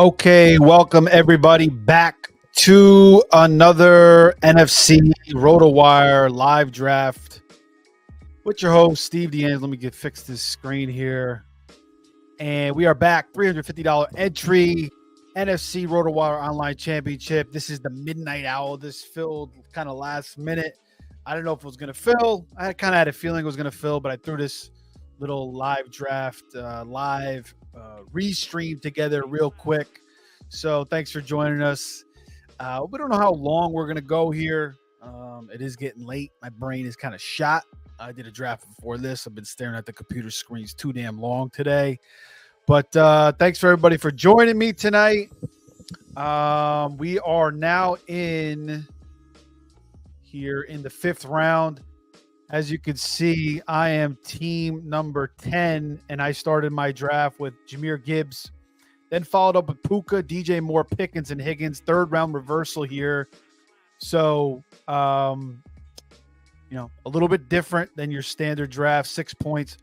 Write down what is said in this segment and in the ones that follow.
Okay, welcome everybody back to another NFC Rotowire live draft with your host, Steve D'Angelo. Let me fix this screen here. And we are back, $350 entry, NFC Rotowire Online Championship. This is the midnight hour. This filled kind of last minute. I don't know if it was going to fill. I kind of had a feeling it was going to fill, but I threw this little live draft, restream together real quick. So thanks for joining us. We don't know how long we're going to go here. It is getting late. My brain is kind of shot. I did a draft before this. I've been staring at the computer screens too damn long today. But thanks for everybody for joining me tonight. We are now here in the fifth round. As you can see, I am team number 10, and I started my draft with Jahmyr Gibbs, then followed up with Puka, DJ Moore, Pickens, and Higgins. Third round reversal here. So, a little bit different than your standard draft. 6 points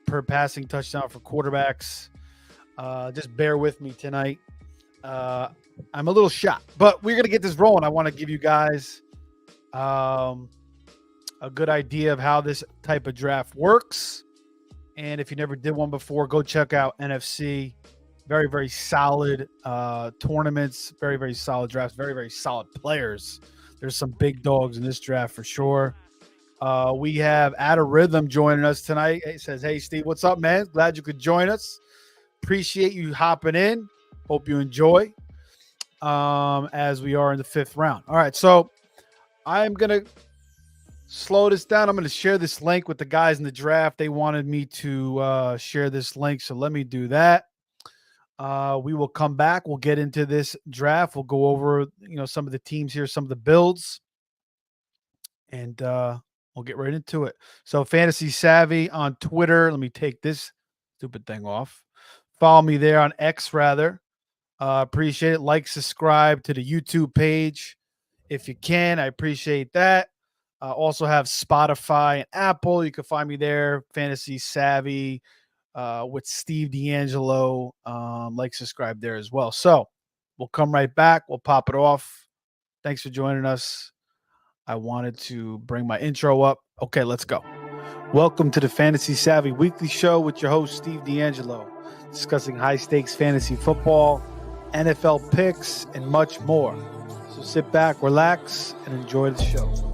per passing touchdown for quarterbacks. Just bear with me tonight. I'm a little shocked, but we're going to get this rolling. I want to give you guys a good idea of how this type of draft works. And if you never did one before, go check out NFC. Very, very solid tournaments, very, very solid drafts, very, very solid players. There's some big dogs in this draft for sure. We have Out of Rhythm joining us tonight. He says, "Hey, Steve, what's up, man? Glad you could join us. Appreciate you hopping in. Hope you enjoy as we are in the fifth round." All right, so I'm going to slow this down. I'm going to share this link with the guys in the draft. They wanted me to share this link, so let me do that. We will come back. We'll get into this draft. We'll go over, some of the teams here, some of the builds, and we'll get right into it. So Fantasy Savvy on Twitter. Let me take this stupid thing off. Follow me there on X, rather. Appreciate it. Like, subscribe to the YouTube page if you can. I appreciate that. Also have Spotify and Apple. You can find me there. Fantasy Savvy with Steve D'Angelo. Like, subscribe there as well. So we'll come right back. We'll pop it off. Thanks for joining us. I wanted to bring my intro up. Okay, let's go. Welcome to the Fantasy Savvy Weekly Show with your host, Steve D'Angelo, discussing high-stakes fantasy football, NFL picks, and much more. So sit back, relax, and enjoy the show.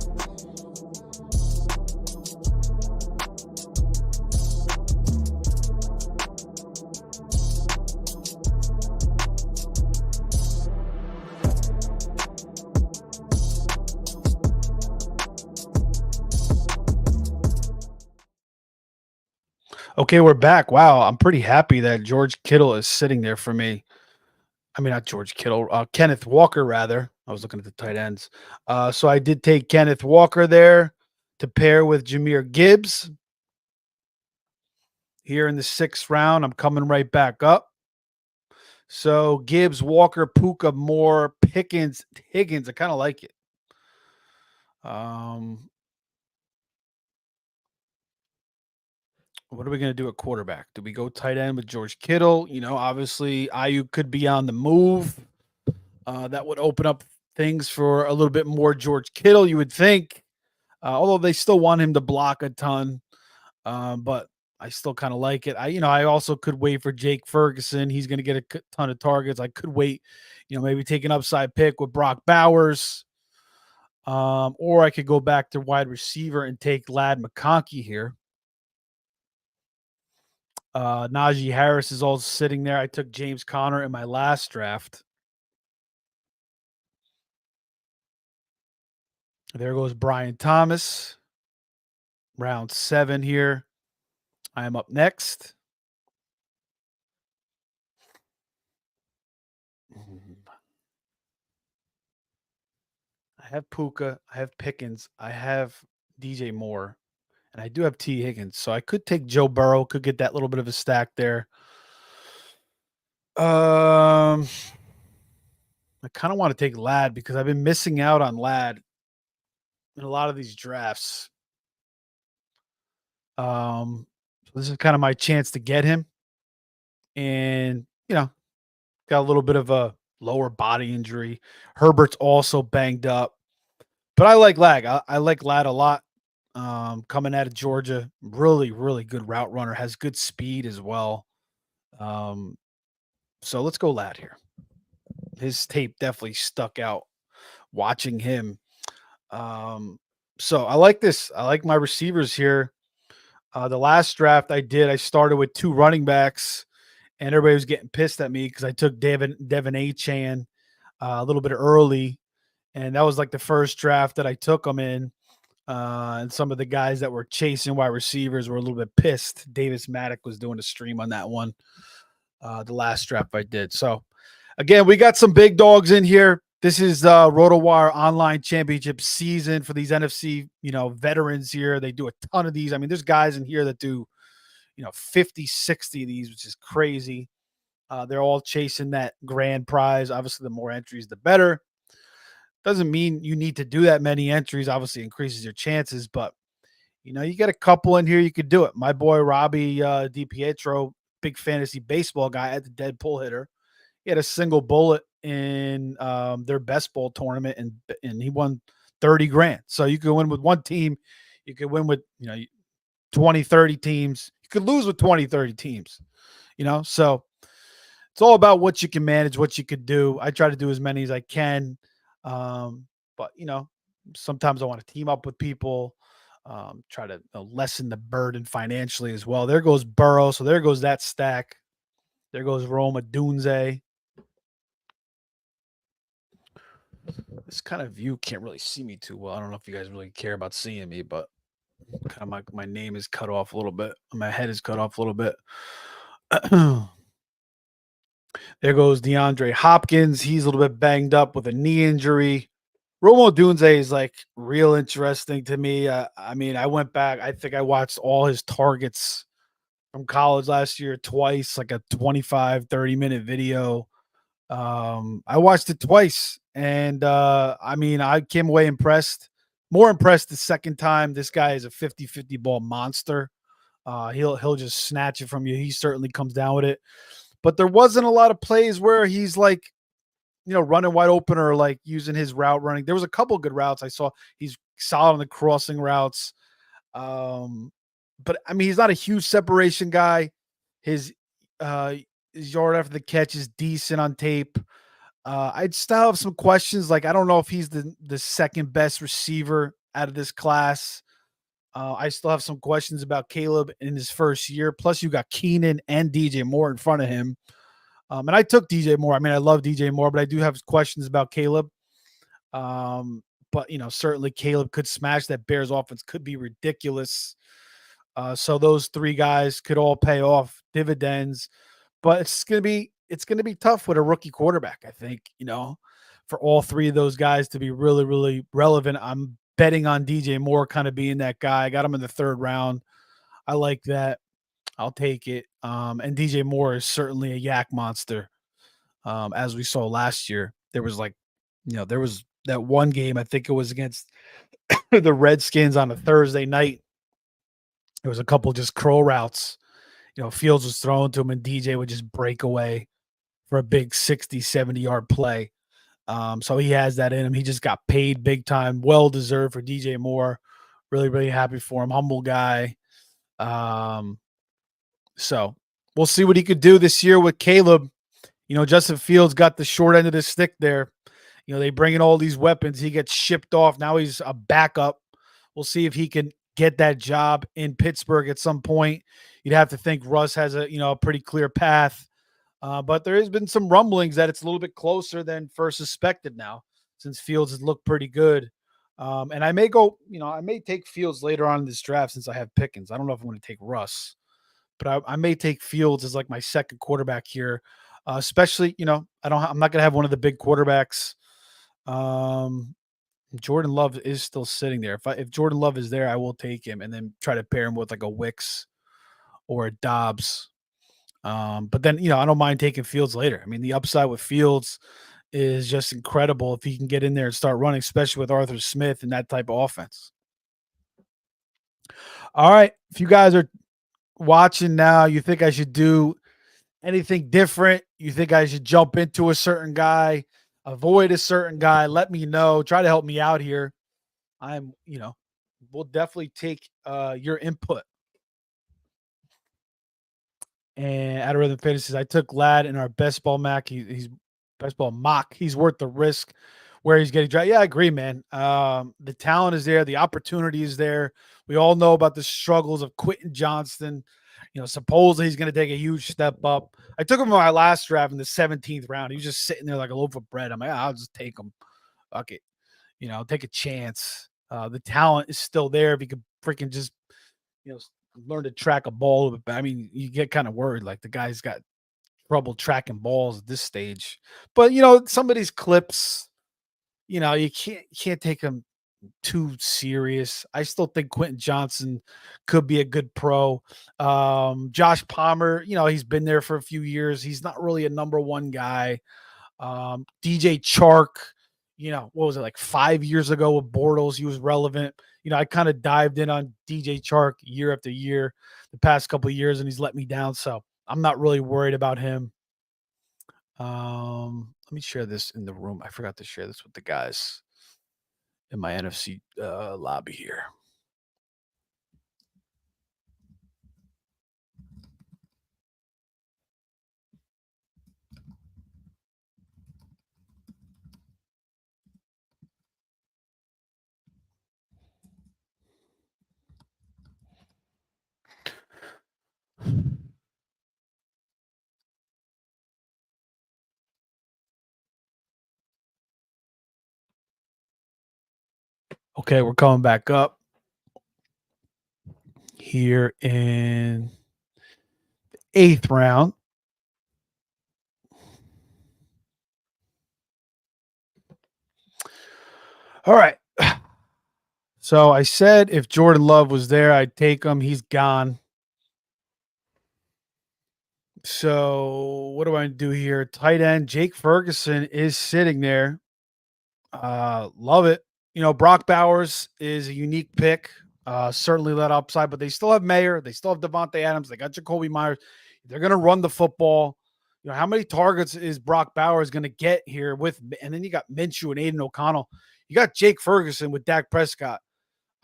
Okay, we're back. Wow, I'm pretty happy that George Kittle is sitting there for me. I mean, not George Kittle, Kenneth Walker, rather. I was looking at the tight ends. So I did take Kenneth Walker there to pair with Jahmyr Gibbs. Here in the sixth round, I'm coming right back up. So Gibbs, Walker, Puka, Moore, Pickens, Higgins. I kind of like it. What are we going to do at quarterback? Do we go tight end with George Kittle? Obviously, Ayuk could be on the move. That would open up things for a little bit more George Kittle, you would think. Although they still want him to block a ton. But I still kind of like it. I also could wait for Jake Ferguson. He's going to get a ton of targets. I could wait, maybe take an upside pick with Brock Bowers. Or I could go back to wide receiver and take Ladd McConkey here. Najee Harris is also sitting there. I took James Conner in my last draft. There goes Brian Thomas. Round 7 here. I am up next. I have Puka. I have Pickens. I have DJ Moore. And I do have T. Higgins. So I could take Joe Burrow. Could get that little bit of a stack there. I kind of want to take Ladd because I've been missing out on Ladd in a lot of these drafts. So this is kind of my chance to get him. And, got a little bit of a lower body injury. Herbert's also banged up. But I like Lag. I like Lad a lot. Coming out of Georgia, really, really good route runner, has good speed as well. Um, so let's go Lad here. His tape definitely stuck out watching him. Um, so I like this. I like my receivers here. The last draft I did, I started with 2 running backs, and everybody was getting pissed at me because I took Devin A. Chan a little bit early, and that was like the first draft that I took him in. And some of the guys that were chasing wide receivers were a little bit pissed. Davis Maddock was doing a stream on that one, the last draft I did. So again, we got some big dogs in here. This is Rotowire Online Championship season for these NFC, veterans here. They do a ton of these. I mean, there's guys in here that do, 50, 60 of these, which is crazy. They're all chasing that grand prize. Obviously, the more entries, the better. Doesn't mean you need to do that many entries. Obviously, increases your chances, but you get a couple in here, you could do it. My boy Robbie DiPietro, big fantasy baseball guy, at the dead pull hitter. He had a single bullet in their best ball tournament, and he won 30 grand. So you could win with one team, you could win with 20, 30 teams. You could lose with 20, 30 teams. So it's all about what you can manage, what you could do. I try to do as many as I can. But sometimes I want to team up with people, try to lessen the burden financially as well. There goes Burrow. So there goes that stack. There goes Roma Dunze. This kind of view can't really see me too well. I don't know if you guys really care about seeing me, but kind of my name is cut off a little bit. My head is cut off a little bit. There goes DeAndre Hopkins. He's a little bit banged up with a knee injury. Romo Dunze is like real interesting to me. I mean, I went back. I think I watched all his targets from college last year twice, like a 25, 30-minute video. I watched it twice, and I mean, I came away impressed. More impressed the second time. This guy is a 50-50 ball monster. He'll just snatch it from you. He certainly comes down with it. But there wasn't a lot of plays where he's like, running wide open or like using his route running. There was a couple good routes I saw. He's solid on the crossing routes. But I mean, he's not a huge separation guy. His yard after the catch is decent on tape. I'd still have some questions. Like, I don't know if he's the second best receiver out of this class. I still have some questions about Caleb in his first year. Plus, you got Keenan and DJ Moore in front of him. And I took DJ Moore. I mean, I love DJ Moore, but I do have questions about Caleb. But certainly Caleb could smash that Bears offense, could be ridiculous. So those 3 guys could all pay off dividends, but it's gonna be tough with a rookie quarterback. I think for all 3 of those guys to be really, really relevant. I'm betting on DJ Moore kind of being that guy. I got him in the 3rd round. I like that. I'll take it. And DJ Moore is certainly a yak monster. As we saw last year, there was there was that one game, I think it was against the Redskins on a Thursday night. There was a couple just crow routes. Fields was throwing to him and DJ would just break away for a big 60, 70-yard play. So he has that in him. He just got paid big time. Well deserved for DJ Moore. Really, really happy for him. Humble guy. So we'll see what he could do this year with Caleb. Justin Fields got the short end of the stick there. They bring in all these weapons. He gets shipped off. Now he's a backup. We'll see if he can get that job in Pittsburgh at some point. You'd have to think Russ has a pretty clear path. But there has been some rumblings that it's a little bit closer than first suspected now, since Fields has looked pretty good. And I may go, I may take Fields later on in this draft since I have Pickens. I don't know if I'm going to take Russ, but I may take Fields as like my second quarterback here. Especially, I'm not going to have one of the big quarterbacks. Jordan Love is still sitting there. If Jordan Love is there, I will take him and then try to pair him with like a Wicks or a Dobbs. But then, I don't mind taking Fields later. I mean, the upside with Fields is just incredible if he can get in there and start running, especially with Arthur Smith and that type of offense. All right. If you guys are watching now, you think I should do anything different, you think I should jump into a certain guy, avoid a certain guy, let me know. Try to help me out here. I'm, we'll definitely take your input. And at Rhythm Fitness says, I took Lad in our best ball mock. He's best ball mock. He's worth the risk where he's getting drafted. Yeah, I agree, man. The talent is there, the opportunity is there. We all know about the struggles of Quentin Johnston. Supposedly he's going to take a huge step up. I took him in my last draft in the 17th round. He was just sitting there like a loaf of bread. I'm like, I'll just take him. Fuck it. Take a chance. The talent is still there. If you could freaking just, you know, learn to track a ball a little bit. But I mean, you get kind of worried. Like the guy's got trouble tracking balls at this stage. But some of these clips, you can't take them too serious. I still think Quentin Johnson could be a good pro. Josh Palmer, he's been there for a few years. He's not really a number one guy. DJ Chark, what was it, like 5 years ago with Bortles? He was relevant. I kind of dived in on DJ Chark year after year the past couple of years, and he's let me down. So I'm not really worried about him. Let me share this in the room. I forgot to share this with the guys in my NFC lobby here. Okay, we're coming back up here in the 8th round. All right. So I said if Jordan Love was there, I'd take him. He's gone. So what do I do here? Tight end Jake Ferguson is sitting there. Love it. Brock Bowers is a unique pick. Certainly let upside, but they still have Mayer. They still have Devontae Adams. They got Jacoby Myers. They're going to run the football. How many targets is Brock Bowers going to get here with? And then you got Minshew and Aiden O'Connell. You got Jake Ferguson with Dak Prescott.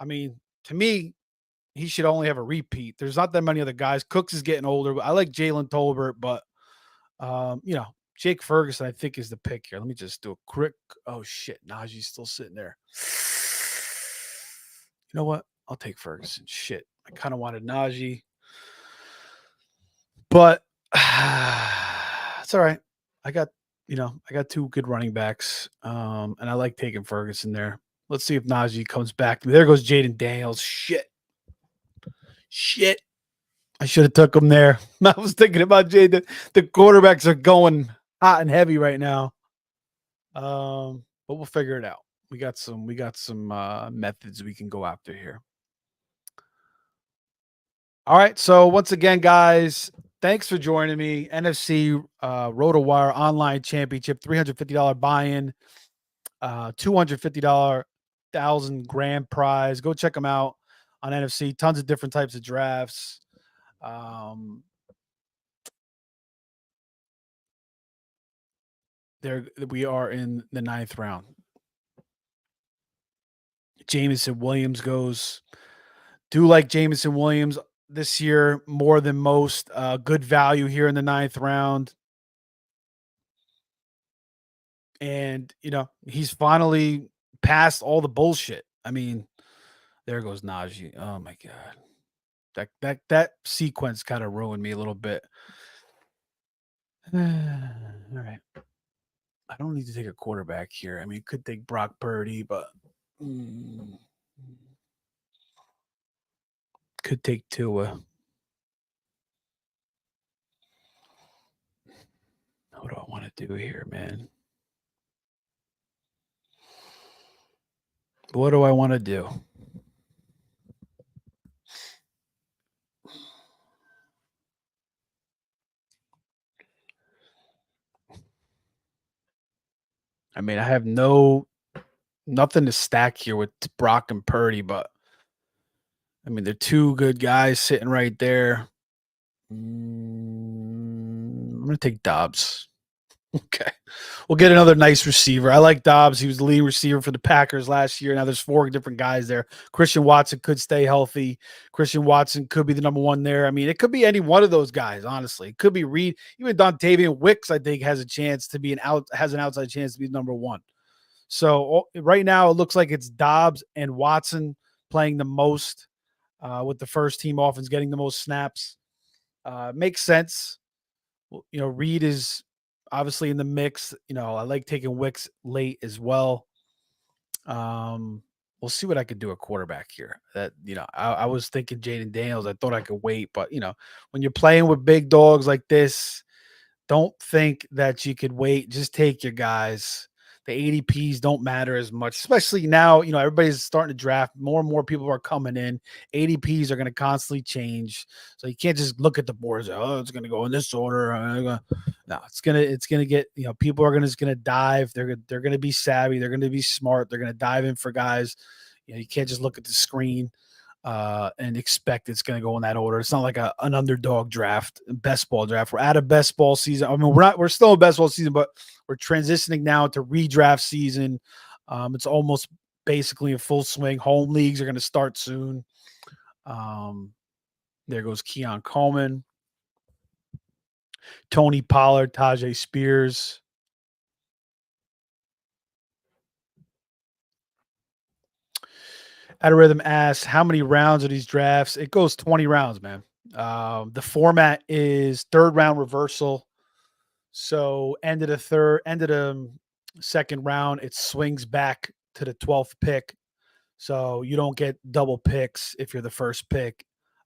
I mean, to me, he should only have a repeat. There's not that many other guys. Cooks is getting older. I like Jalen Tolbert, but Jake Ferguson, I think, is the pick here. Let me just do a quick. Oh shit, Najee's still sitting there. You know what? I'll take Ferguson. Shit, I kind of wanted Najee, but it's all right. I got two good running backs, and I like taking Ferguson there. Let's see if Najee comes back. There goes Jaden Daniels. Shit. I should have took him there. I was thinking about Jaden. The quarterbacks are going hot and heavy right now. But we'll figure it out. We got some methods we can go after here. All right. So once again, guys, thanks for joining me. NFC Rotowire Online Championship, $350 buy-in, $250 1,000 grand prize. Go check them out on NFC. Tons of different types of drafts. There we are in the 9th round. Jameson Williams goes. Do like Jameson Williams this year more than most. Good value here in the 9th round. And, he's finally past all the bullshit. I mean, there goes Najee. Oh my God. That sequence kind of ruined me a little bit. All right. I don't need to take a quarterback here. I mean, could take Brock Purdy, but could take Tua. What do I want to do here, man? What do I want to do? I mean, I have nothing to stack here with Brock and Purdy, but I mean, they're two good guys sitting right there. I'm going to take Dobbs. Okay. We'll get another nice receiver. I like Dobbs. He was the leading receiver for the Packers last year. Now there's four different guys there. Christian Watson could stay healthy. Christian Watson could be the number one there. I mean, it could be any one of those guys, honestly. It could be Reed. Even Dontavian Wicks, I think, has a chance to be has an outside chance to be number one. So right now it looks like it's Dobbs and Watson playing the most with the first team offense getting the most snaps. Makes sense. Reed is obviously in the mix. I like taking Wicks late as well. We'll see what I could do at quarterback here. I was thinking Jaden Daniels. I thought I could wait, but when you're playing with big dogs like this, don't think that you could wait. Just take your guys. The ADPs don't matter as much, especially now. Everybody's starting to draft. More and more people are coming in. ADPs are going to constantly change, so you can't just look at the boards. Oh, it's going to go in this order. No, it's gonna get. People are just gonna dive. They're gonna be savvy. They're gonna be smart. They're gonna dive in for guys. You can't just look at the screen and expect it's going to go in that order. It's not like an underdog draft, best ball draft. We're out of best ball season. I mean, we're still in best ball season, but we're transitioning now to redraft season. It's almost basically in full swing. Home leagues are going to start soon. There goes Keon Coleman, Tony Pollard, Tajay Spears. Rhythm asks, how many rounds are these drafts? It goes 20 rounds, man. The format is third round reversal. So end of the second round, it swings back to the 12th pick. So you don't get double picks if you're the first pick.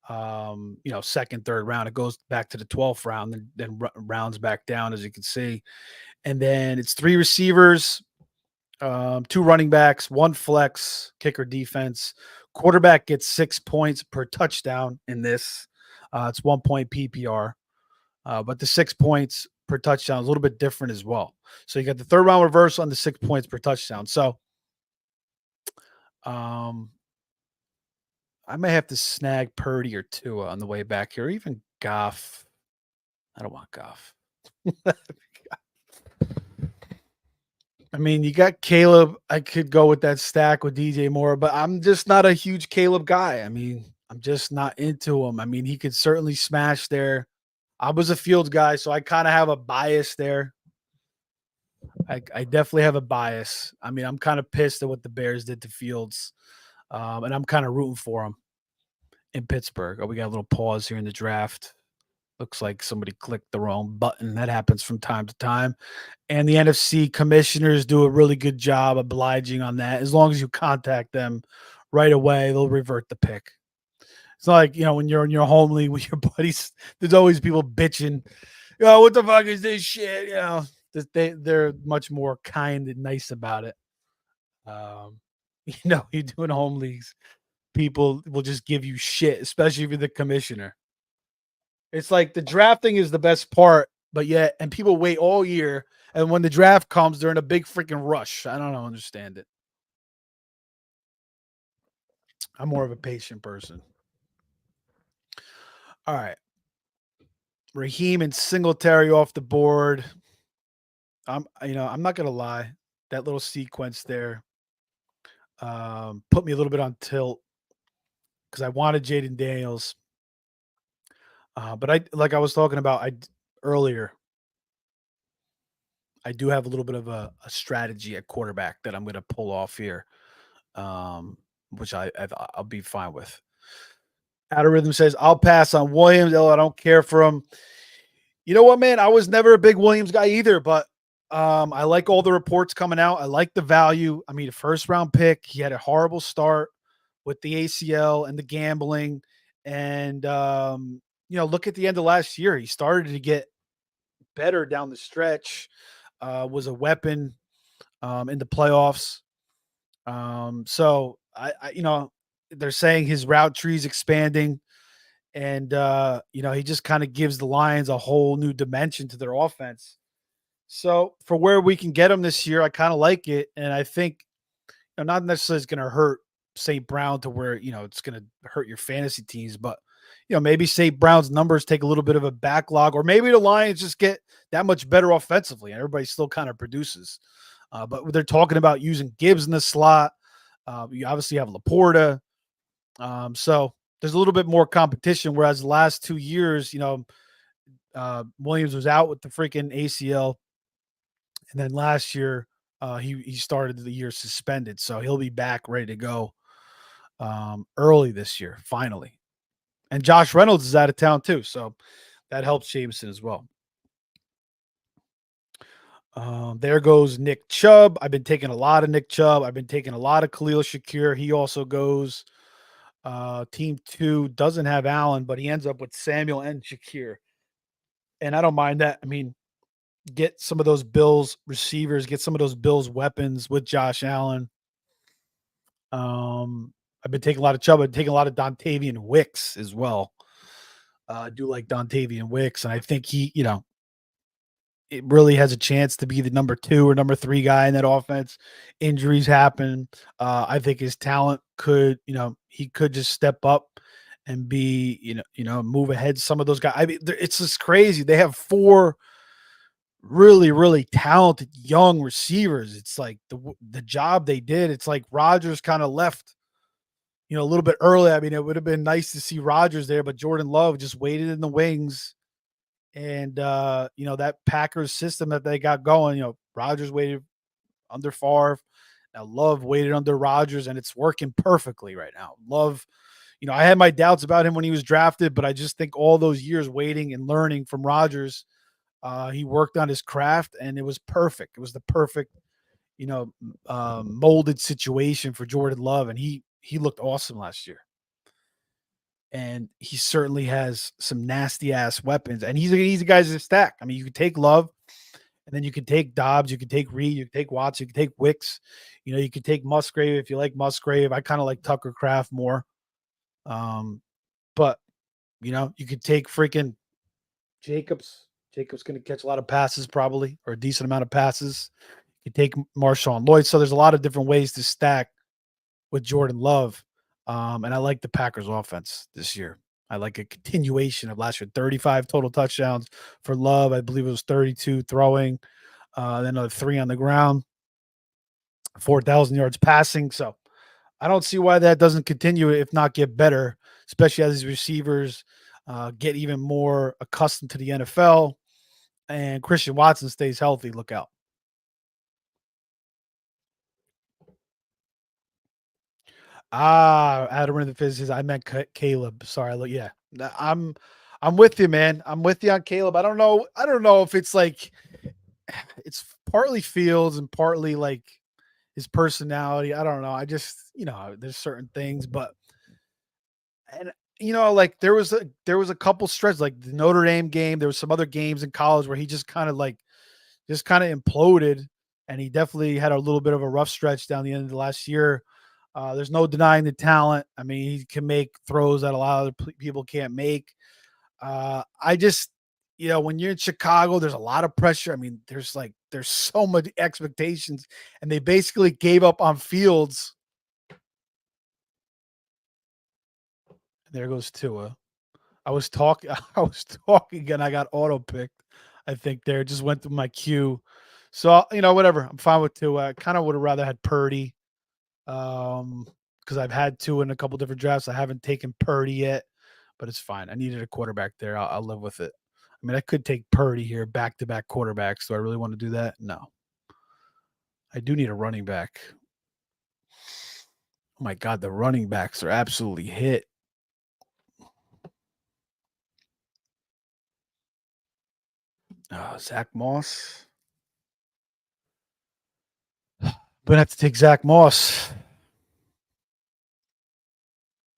Second, third round, it goes back to the 12th round, then rounds back down, as you can see. And then it's three receivers, two running backs, one flex, kicker, defense. Quarterback gets 6 points per touchdown in this. It's 1 point PPR, but the 6 points per touchdown is a little bit different as well. So you got the third round reversal on the 6 points per touchdown. So, I may have to snag Purdy or Tua on the way back here, or even Goff. I don't want Goff. I mean, you got Caleb. I could go with that stack with DJ Moore, but I'm just not a huge Caleb guy. I mean, I'm just not into him. I mean, he could certainly smash there. I was a Fields guy, so I kind of have a bias there. I definitely have a bias. I mean, I'm kind of pissed at what the Bears did to Fields, and I'm kind of rooting for him in Pittsburgh. Oh, we got a little pause here in the draft. Looks like somebody clicked the wrong button. That happens from time to time. And the NFC commissioners do a really good job obliging on that. As long as you contact them right away, they'll revert the pick. It's not like, when you're in your home league with your buddies, there's always people bitching, what the fuck is this shit? They're much more kind and nice about it. You do in home leagues, people will just give you shit, especially if you're the commissioner. It's like the drafting is the best part, and people wait all year, and when the draft comes, they're in a big freaking rush. I don't understand it. I'm more of a patient person. All right. Raheem and Singletary off the board. I'm not gonna lie. That little sequence there put me a little bit on tilt because I wanted Jaden Daniels. But I was talking about earlier, I do have a little bit of a strategy at quarterback that I'm going to pull off here, which I'll be fine with. Outer Rhythm says, I'll pass on Williams. I don't care for him. You know what, man? I was never a big Williams guy either, but I like all the reports coming out. I like the value. I mean, a first round pick. He had a horrible start with the ACL and the gambling. And, look at the end of last year. He started to get better down the stretch, was a weapon in the playoffs. So they're saying his route tree is expanding, and he just kind of gives the Lions a whole new dimension to their offense. So for where we can get him this year, I kind of like it, and I think not necessarily it's going to hurt St. Brown to where it's going to hurt your fantasy teams, but maybe St. Brown's numbers take a little bit of a backlog, or maybe the Lions just get that much better offensively, and everybody still kind of produces. But they're talking about using Gibbs in the slot. You obviously have Laporta. So there's a little bit more competition. Whereas the last 2 years, Williams was out with the freaking ACL, and then last year he started the year suspended, so he'll be back ready to go early this year, finally. And Josh Reynolds is out of town too, so that helps Jameson as well. There goes Nick Chubb. I've been taking a lot of Nick Chubb. I've been taking a lot of Khalil Shakir. He also goes. Team 2 doesn't have Allen, but he ends up with Samuel and Shakir. And I don't mind that. I mean, get some of those Bills receivers, get some of those Bills weapons with Josh Allen. I've been taking a lot of Chubb. I've been taking a lot of Dontavian Wicks as well. I do like Dontavian Wicks, and I think it really has a chance to be the number 2 or number 3 guy in that offense. Injuries happen. I think his talent could, he could just step up and be, move ahead some of those guys. I mean, it's just crazy. They have 4 really, really talented young receivers. It's like the job they did. It's like Rodgers kind of left, a little bit early. I mean, it would have been nice to see Rodgers there, but Jordan Love just waited in the wings. And that Packers system that they got going, Rodgers waited under Favre. Now Love waited under Rodgers, and it's working perfectly right now. Love, I had my doubts about him when he was drafted, but I just think all those years waiting and learning from Rodgers, he worked on his craft, and it was perfect. It was the perfect, molded situation for Jordan Love, and he looked awesome last year. And he certainly has some nasty ass weapons, and he's a guy's a stack. I mean, you could take Love, and then you could take Dobbs, you could take Reed, you could take Watts, you could take Wicks, you could take Musgrave if you like Musgrave. I kind of like Tucker Kraft more. But you could take freaking Jacobs. Jacobs going to catch a lot of passes, probably, or a decent amount of passes. You could take Marshawn Lloyd. So there's a lot of different ways to stack with Jordan Love. And I like the Packers offense this year. I like a continuation of last year. 35 total touchdowns for Love. I believe it was 32 throwing, then another 3 on the ground, 4,000 yards passing. So I don't see why that doesn't continue, if not get better, especially as these receivers get even more accustomed to the NFL and Christian Watson stays healthy. Look out. Out of the physicists, I meant Caleb. Sorry, look, yeah, I'm with you, man. I'm with you on Caleb. I don't know. I don't know if it's like it's partly Fields and partly like his personality. I don't know. I just there's certain things, but and like there was a couple stretches like the Notre Dame game. There was some other games in college where he just kind of imploded, and he definitely had a little bit of a rough stretch down the end of the last year. There's no denying the talent. I mean, he can make throws that a lot of other people can't make. I just, when you're in Chicago, there's a lot of pressure. I mean, there's so much expectations, and they basically gave up on Fields. There goes Tua. I was talking, and I got auto picked. I think there just went through my queue. So whatever. I'm fine with Tua. I kind of would have rather had Purdy. Because I've had 2 in a couple different drafts. I haven't taken Purdy yet, but it's fine. I needed a quarterback there. I'll live with it. I mean, I could take Purdy here, back-to-back quarterbacks. Do I really want to do that? No. I do need a running back. Oh my God, the running backs are absolutely hit. Zach Moss. I'm gonna have to take Zach Moss.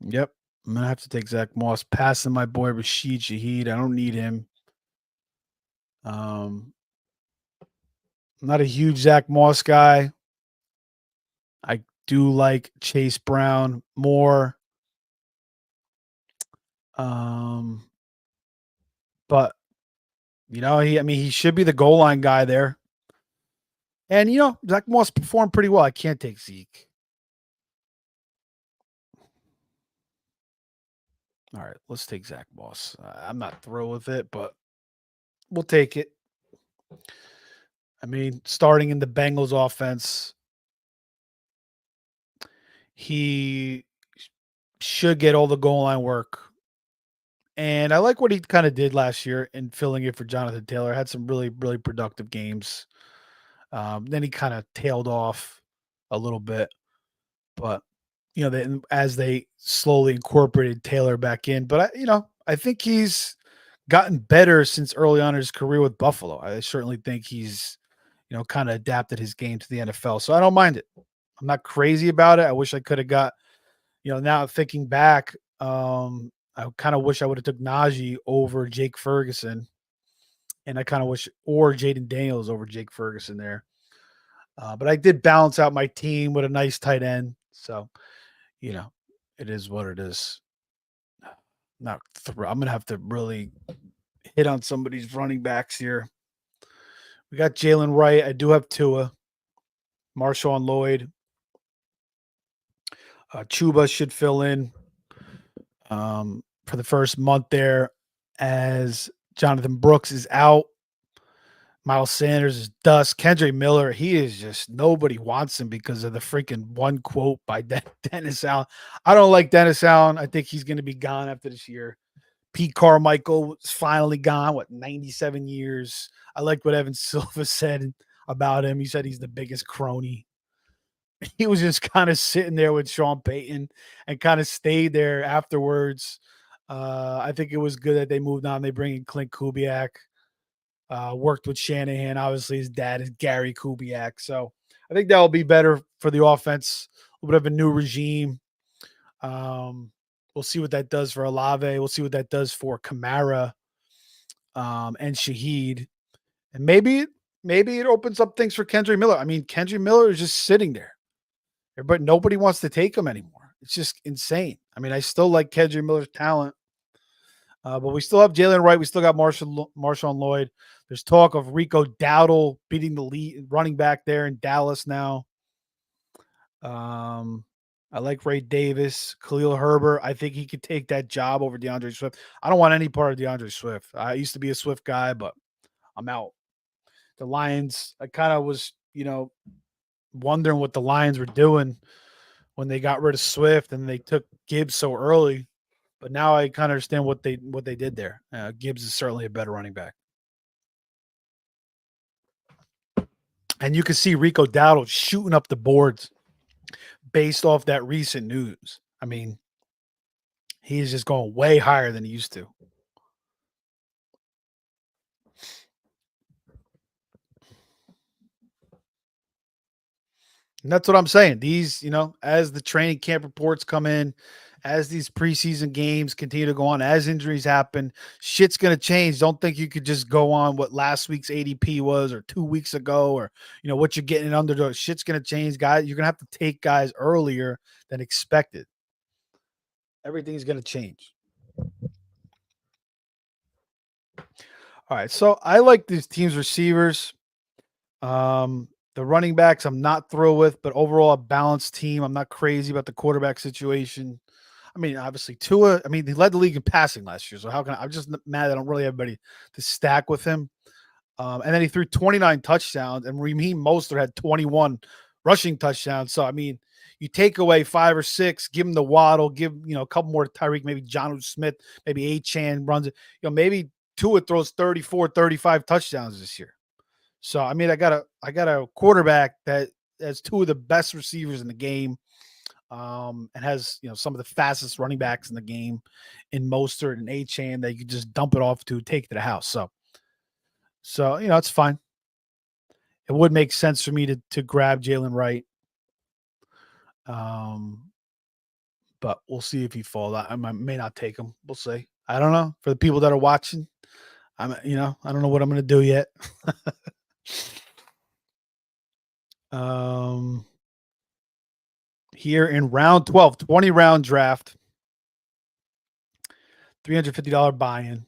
Yep. I'm gonna have to take Zach Moss. Passing my boy Rashid Shaheed. I don't need him. I'm not a huge Zach Moss guy. I do like Chase Brown more. But he should be the goal line guy there. And Zach Moss performed pretty well. I can't take Zeke. All right, let's take Zach Moss. I'm not thrilled with it, but we'll take it. I mean, starting in the Bengals offense, he should get all the goal line work. And I like what he kind of did last year in filling in for Jonathan Taylor. Had some really, really productive games. Then he kind of tailed off a little bit, but as they slowly incorporated Taylor back in. But I think he's gotten better since early on in his career with Buffalo. I certainly think he's kind of adapted his game to the NFL. So I don't mind it. I'm not crazy about it. I wish I could have got, now thinking back, I kind of wish I would have took Najee over Jake Ferguson. And I kind of wish, or Jaden Daniels over Jake Ferguson there. But I did balance out my team with a nice tight end. So, you know, it is what it is. I'm going to have to really hit on somebody's running backs here. We got Jalen Wright. I do have Tua, Marshawn Lloyd. Chuba should fill in for the first month there as Jonathan Brooks is out. Miles Sanders is dust. Kendrick Miller, he is just nobody wants him because of the freaking one quote by Dennis Allen. I don't like Dennis Allen. I think he's going to be gone after this year. Pete Carmichael is finally gone. 97 years? I liked what Evan Silva said about him. He said he's the biggest crony. He was just kind of sitting there with Sean Payton and kind of stayed there afterwards. I think it was good that they moved on. They bring in Clint Kubiak. Worked with Shanahan. Obviously, his dad is Gary Kubiak. So I think that will be better for the offense. A little bit of a new regime. We'll see what that does for Olave. We'll see what that does for Kamara and Shaheed. And maybe it opens up things for Kendrick Miller. I mean, Kendrick Miller is just sitting there. But nobody wants to take him anymore. It's just insane. I mean, I still like Kendrick Miller's talent. But we still have Jalen Wright. We still got Marshawn Lloyd. There's talk of Rico Dowdle beating the lead running back there in Dallas now. I like Ray Davis, Khalil Herbert. I think he could take that job over DeAndre Swift. I don't want any part of DeAndre Swift. I used to be a Swift guy, but I'm out. The Lions, I kind of was, wondering what the Lions were doing when they got rid of Swift and they took Gibbs so early. But now I kind of understand what they did there. Gibbs is certainly a better running back. And you can see Rico Dowdle shooting up the boards based off that recent news. I mean, he's just going way higher than he used to. And that's what I'm saying. These, as the training camp reports come in, as these preseason games continue to go on, as injuries happen, shit's going to change. Don't think you could just go on what last week's ADP was or 2 weeks ago or, what you're getting in underdog. Shit's going to change, guys. You're going to have to take guys earlier than expected. Everything's going to change. All right. So I like these teams' receivers. The running backs I'm not thrilled with, but overall a balanced team. I'm not crazy about the quarterback situation. I mean, obviously Tua, he led the league in passing last year. So I'm just mad that I don't really have anybody to stack with him. And then he threw 29 touchdowns and Raheem Mostert had 21 rushing touchdowns. So, you take away 5 or 6, give him the Waddle, give, a couple more to Tyreek, maybe Jonnu Smith, maybe Achane runs it. Maybe Tua throws 34, 35 touchdowns this year. So, I got a quarterback that has 2 of the best receivers in the game. And has some of the fastest running backs in the game in Mostert and Achane that you could just dump it off to take to the house. So it's fine. It would make sense for me to grab Jalen Wright. But we'll see if he falls. I may not take him. We'll see. I don't know. For the people that are watching, I don't know what I'm going to do yet. Here in round 12, 20 round draft, $350 buy-in.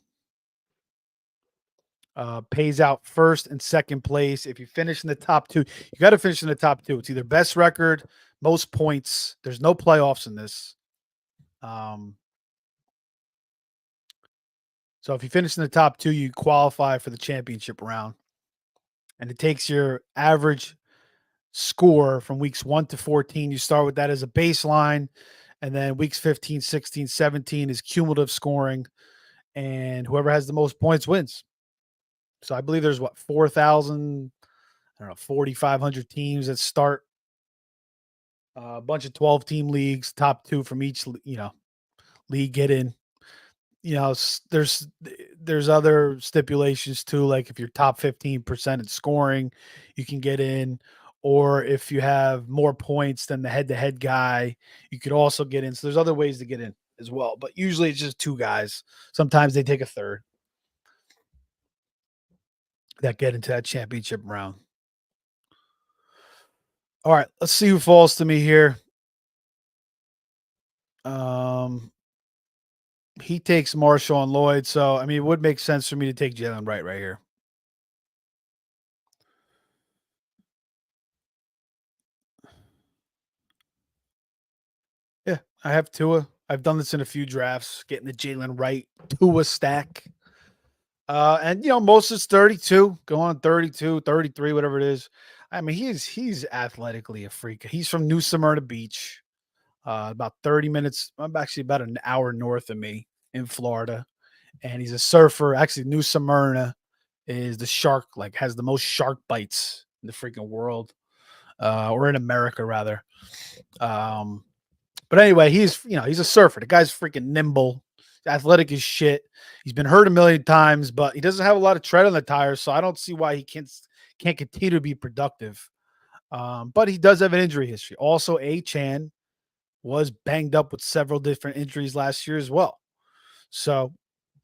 Pays out first and second place. If you finish in the top 2, you got to finish in the top 2. It's either best record, most points. There's no playoffs in this. So if you finish in the top two, you qualify for the championship round. And it takes your average score from weeks 1 to 14. You start with that as a baseline. And then weeks 15, 16, 17 is cumulative scoring. And whoever has the most points wins. So I believe there's what, 4,000, I don't know, 4,500 teams that start a bunch of 12 team leagues, top two from each, league get in. There's other stipulations too, like if you're top 15% in scoring, you can get in, or if you have more points than the head-to-head guy, you could also get in. So there's other ways to get in as well, but usually it's just two guys. Sometimes they take a third that get into that championship round. All right, let's see who falls to me here. Um, he takes Marshall and Lloyd, so I mean, it would make sense for me to take Jalen right here. Yeah, I have Tua. I've done this in a few drafts, getting the Jalen Wright Tua stack. And most is 32, go on 32, 33, whatever it is. I mean, he's athletically a freak. He's from New Smyrna Beach, about 30 minutes. I'm actually about an hour north of me in Florida. And he's a surfer. Actually, New Smyrna is the shark, like has the most shark bites in the freaking world, or in America rather. Um, But anyway, he's a surfer. The guy's freaking nimble, athletic as shit. He's been hurt a million times, but he doesn't have a lot of tread on the tires, so I don't see why he can't continue to be productive. But he does have an injury history. Also, A Chan was banged up with several different injuries last year as well. So,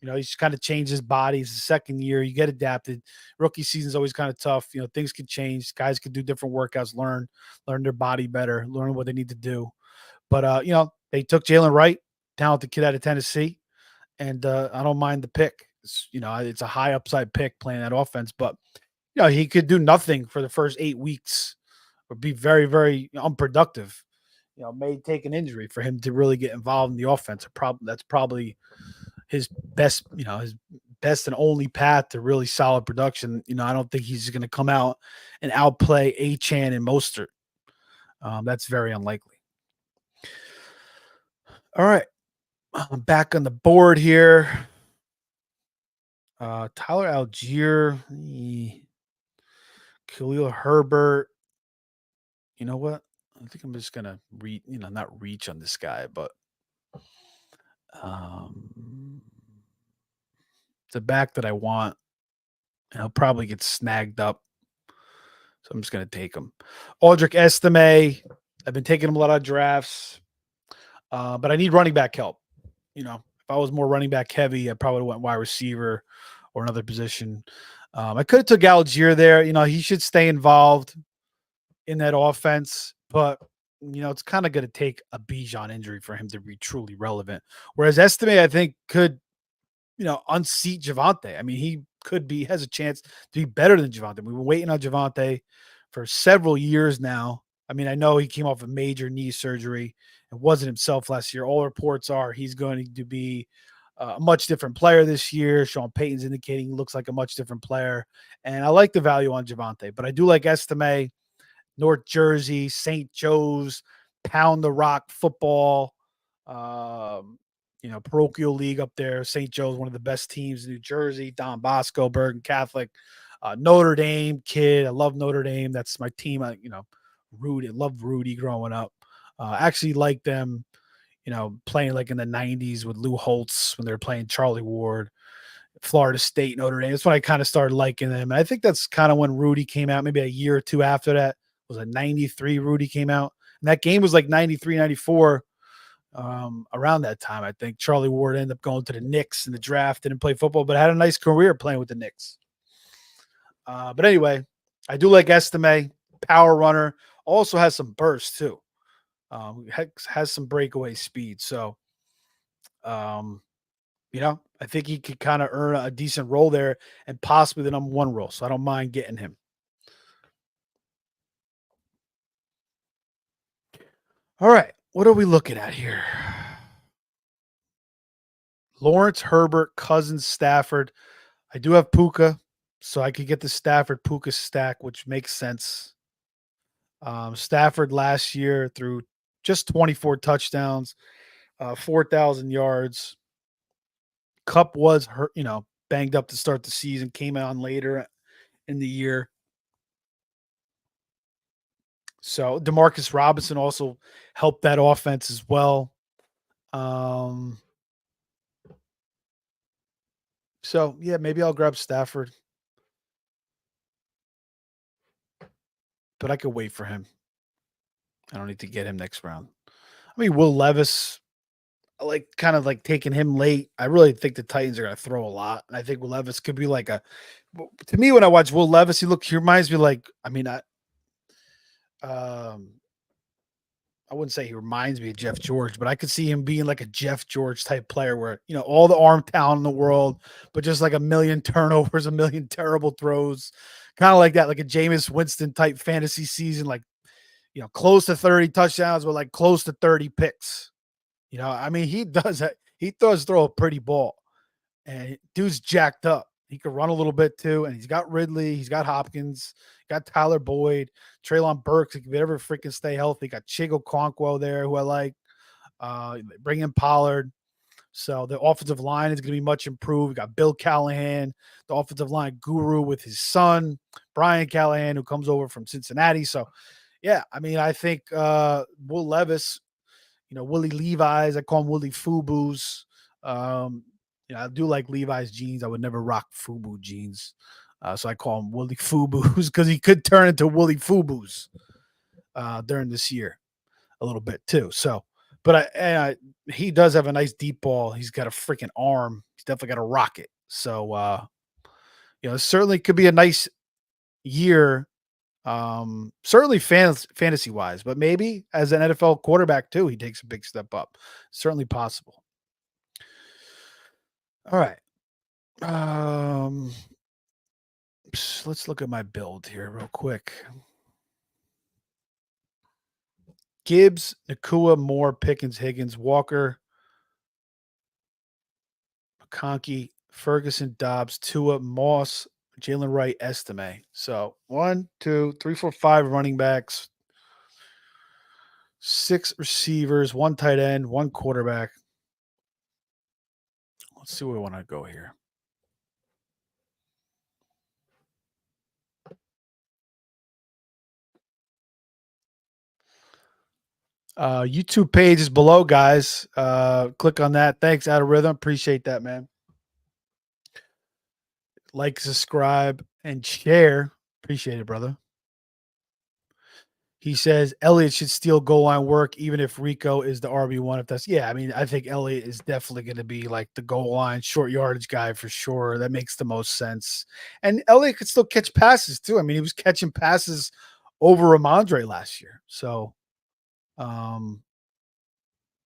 he's kind of changed his body. It's the second year. You get adapted. Rookie season's always kind of tough. Things could change. Guys could do different workouts, learn their body better, learn what they need to do. But they took Jalen Wright, talented kid out of Tennessee, and I don't mind the pick. It's a high upside pick playing that offense, but he could do nothing for the first 8 weeks or be very, very unproductive. May take an injury for him to really get involved in the offense. That's probably his best, his best and only path to really solid production. I don't think he's going to come out and outplay Achan and Mostert. That's very unlikely. All right. I'm back on the board here. Tyler Algier, Khalil Herbert. You know what? I think I'm just gonna not reach on this guy, but um, the back that I want, and I'll probably get snagged up. So I'm just gonna take him. Aldrich Estime. I've been taking him a lot of drafts, but I need running back help. If I was more running back heavy, I probably went wide receiver or another position. I could have took Algier there. He should stay involved in that offense, but it's kind of going to take a Bijan injury for him to be truly relevant. Whereas Estime, I think, could unseat Javante. I mean, has a chance to be better than Javante. We've been waiting on Javante for several years now. I mean, I know he came off a major knee surgery and wasn't himself last year. All reports are he's going to be a much different player this year. Sean Payton's indicating he looks like a much different player. And I like the value on Javante, but I do like Estime, North Jersey, St. Joe's, Pound the Rock football, parochial league up there. St. Joe's, one of the best teams in New Jersey. Don Bosco, Bergen Catholic, Notre Dame kid. I love Notre Dame. That's my team. Rudy. I loved Rudy growing up. Actually liked them, playing like in the 90s with Lou Holtz when they were playing Charlie Ward, Florida State, Notre Dame. That's when I kind of started liking them. And I think that's kind of when Rudy came out, maybe a year or two after that. It was a 93 Rudy came out. And that game was like 93, 94. Around that time, I think Charlie Ward ended up going to the Knicks in the draft, didn't play football, but had a nice career playing with the Knicks. But anyway, I do like Estime, power runner, also has some burst too. Has some breakaway speed. So, I think he could kind of earn a decent role there and possibly the number one role. So I don't mind getting him. All right. What are we looking at here? Lawrence, Herbert, Cousins, Stafford. I do have Puka, so I could get the Stafford Puka stack, which makes sense. Stafford last year threw just 24 touchdowns, 4,000 yards. Cup was hurt, banged up to start the season, came on later in the year. So Demarcus Robinson also helped that offense as well. Um, so yeah, maybe I'll grab Stafford, but I could wait for him. I don't need to get him next round. I mean, Will Levis, I like kind of like taking him late. I really think the Titans are going to throw a lot, and I think Will Levis could be like to me when I watch Will Levis, he reminds me like um I wouldn't say he reminds me of Jeff George, but I could see him being like a Jeff George type player where, all the arm talent in the world, but just like a million turnovers, a million terrible throws, kind of like that, like a Jameis Winston type fantasy season, like, close to 30 touchdowns, but like close to 30 picks. I mean, he does throw a pretty ball, and dude's jacked up. He could run a little bit too, and he's got Ridley, he's got Hopkins, got Tyler Boyd, Treylon Burks. If they ever freaking stay healthy, got Chigo Conquo there, who I like. Bring in Pollard. So the offensive line is going to be much improved. We got Bill Callahan, the offensive line guru with his son, Brian Callahan, who comes over from Cincinnati. So, yeah, I mean, I think Will Levis, Willie Levi's, I call him Willie Fubu's. I do like Levi's jeans. I would never rock Fubu jeans. So I call him Willie Fubu's because he could turn into Willie Fubu's during this year a little bit too. So, but he does have a nice deep ball. He's got a freaking arm. He's definitely got a rocket. So, it certainly could be a nice year. Certainly fantasy wise, but maybe as an NFL quarterback too, he takes a big step up. Certainly possible. All right. Um, let's look at my build here real quick. Gibbs, Nakua, Moore, Pickens, Higgins, Walker, McConkey, Ferguson, Dobbs, Tua, Moss, Jalen Wright, Estime. So 1, 2, 3, 4, 5 running backs, 6 receivers, 1 tight end, 1 quarterback. Let's see where we want to go here. YouTube page is below, guys. Click on that. Thanks, Out of Rhythm. Appreciate that, man. Like, subscribe, and share. Appreciate it, brother. He says Elliott should steal goal line work, even if Rico is the RB1. I mean, I think Elliott is definitely going to be like the goal line short yardage guy for sure. That makes the most sense. And Elliott could still catch passes too. I mean, he was catching passes over Ramondre last year. So, it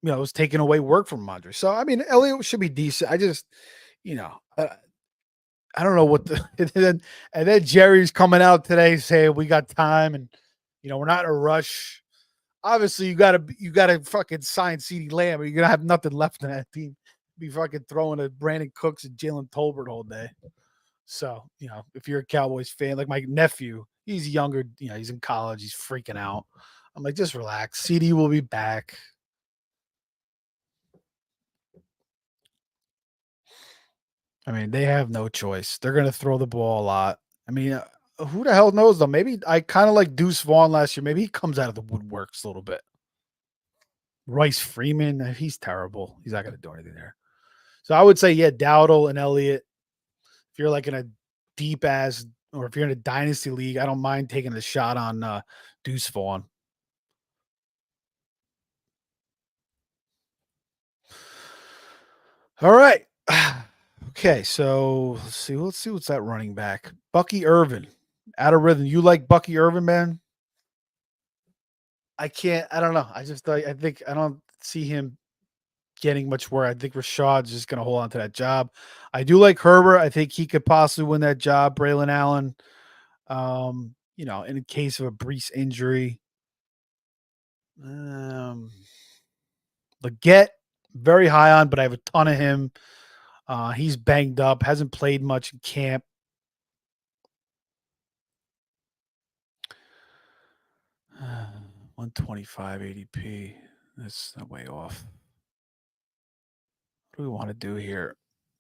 was taking away work from Ramondre. So, I mean, Elliott should be decent. I just, I don't know what and then Jerry's coming out today saying we got time and we're not in a rush. Obviously, you gotta fucking sign CeeDee Lamb, or you're gonna have nothing left in that team. Be fucking throwing at Brandon Cooks and Jalen Tolbert all day. So, if you're a Cowboys fan, like my nephew, he's younger, he's in college, he's freaking out. I'm like, just relax. CD will be back. I mean, they have no choice. They're gonna throw the ball a lot. I mean, who the hell knows though? Maybe I kind of like Deuce Vaughn last year. Maybe he comes out of the woodworks a little bit. Royce Freeman, he's terrible. He's not going to do anything there. So I would say, yeah, Dowdle and Elliott. If you're like in a deep ass, or if you're in a dynasty league, I don't mind taking a shot on Deuce Vaughn. All right. Okay, so let's see. What's that running back. Bucky Irvin. Out of Rhythm. You like Bucky Irvin, man? I don't know. I think I don't see him getting much work. I think Rashad's just going to hold on to that job. I do like Herbert. I think he could possibly win that job. Braylon Allen, in the case of a Brees injury. Leggett, very high on, but I have a ton of him. He's banged up, hasn't played much in camp. 125 ADP. That's way off. What do we want to do here?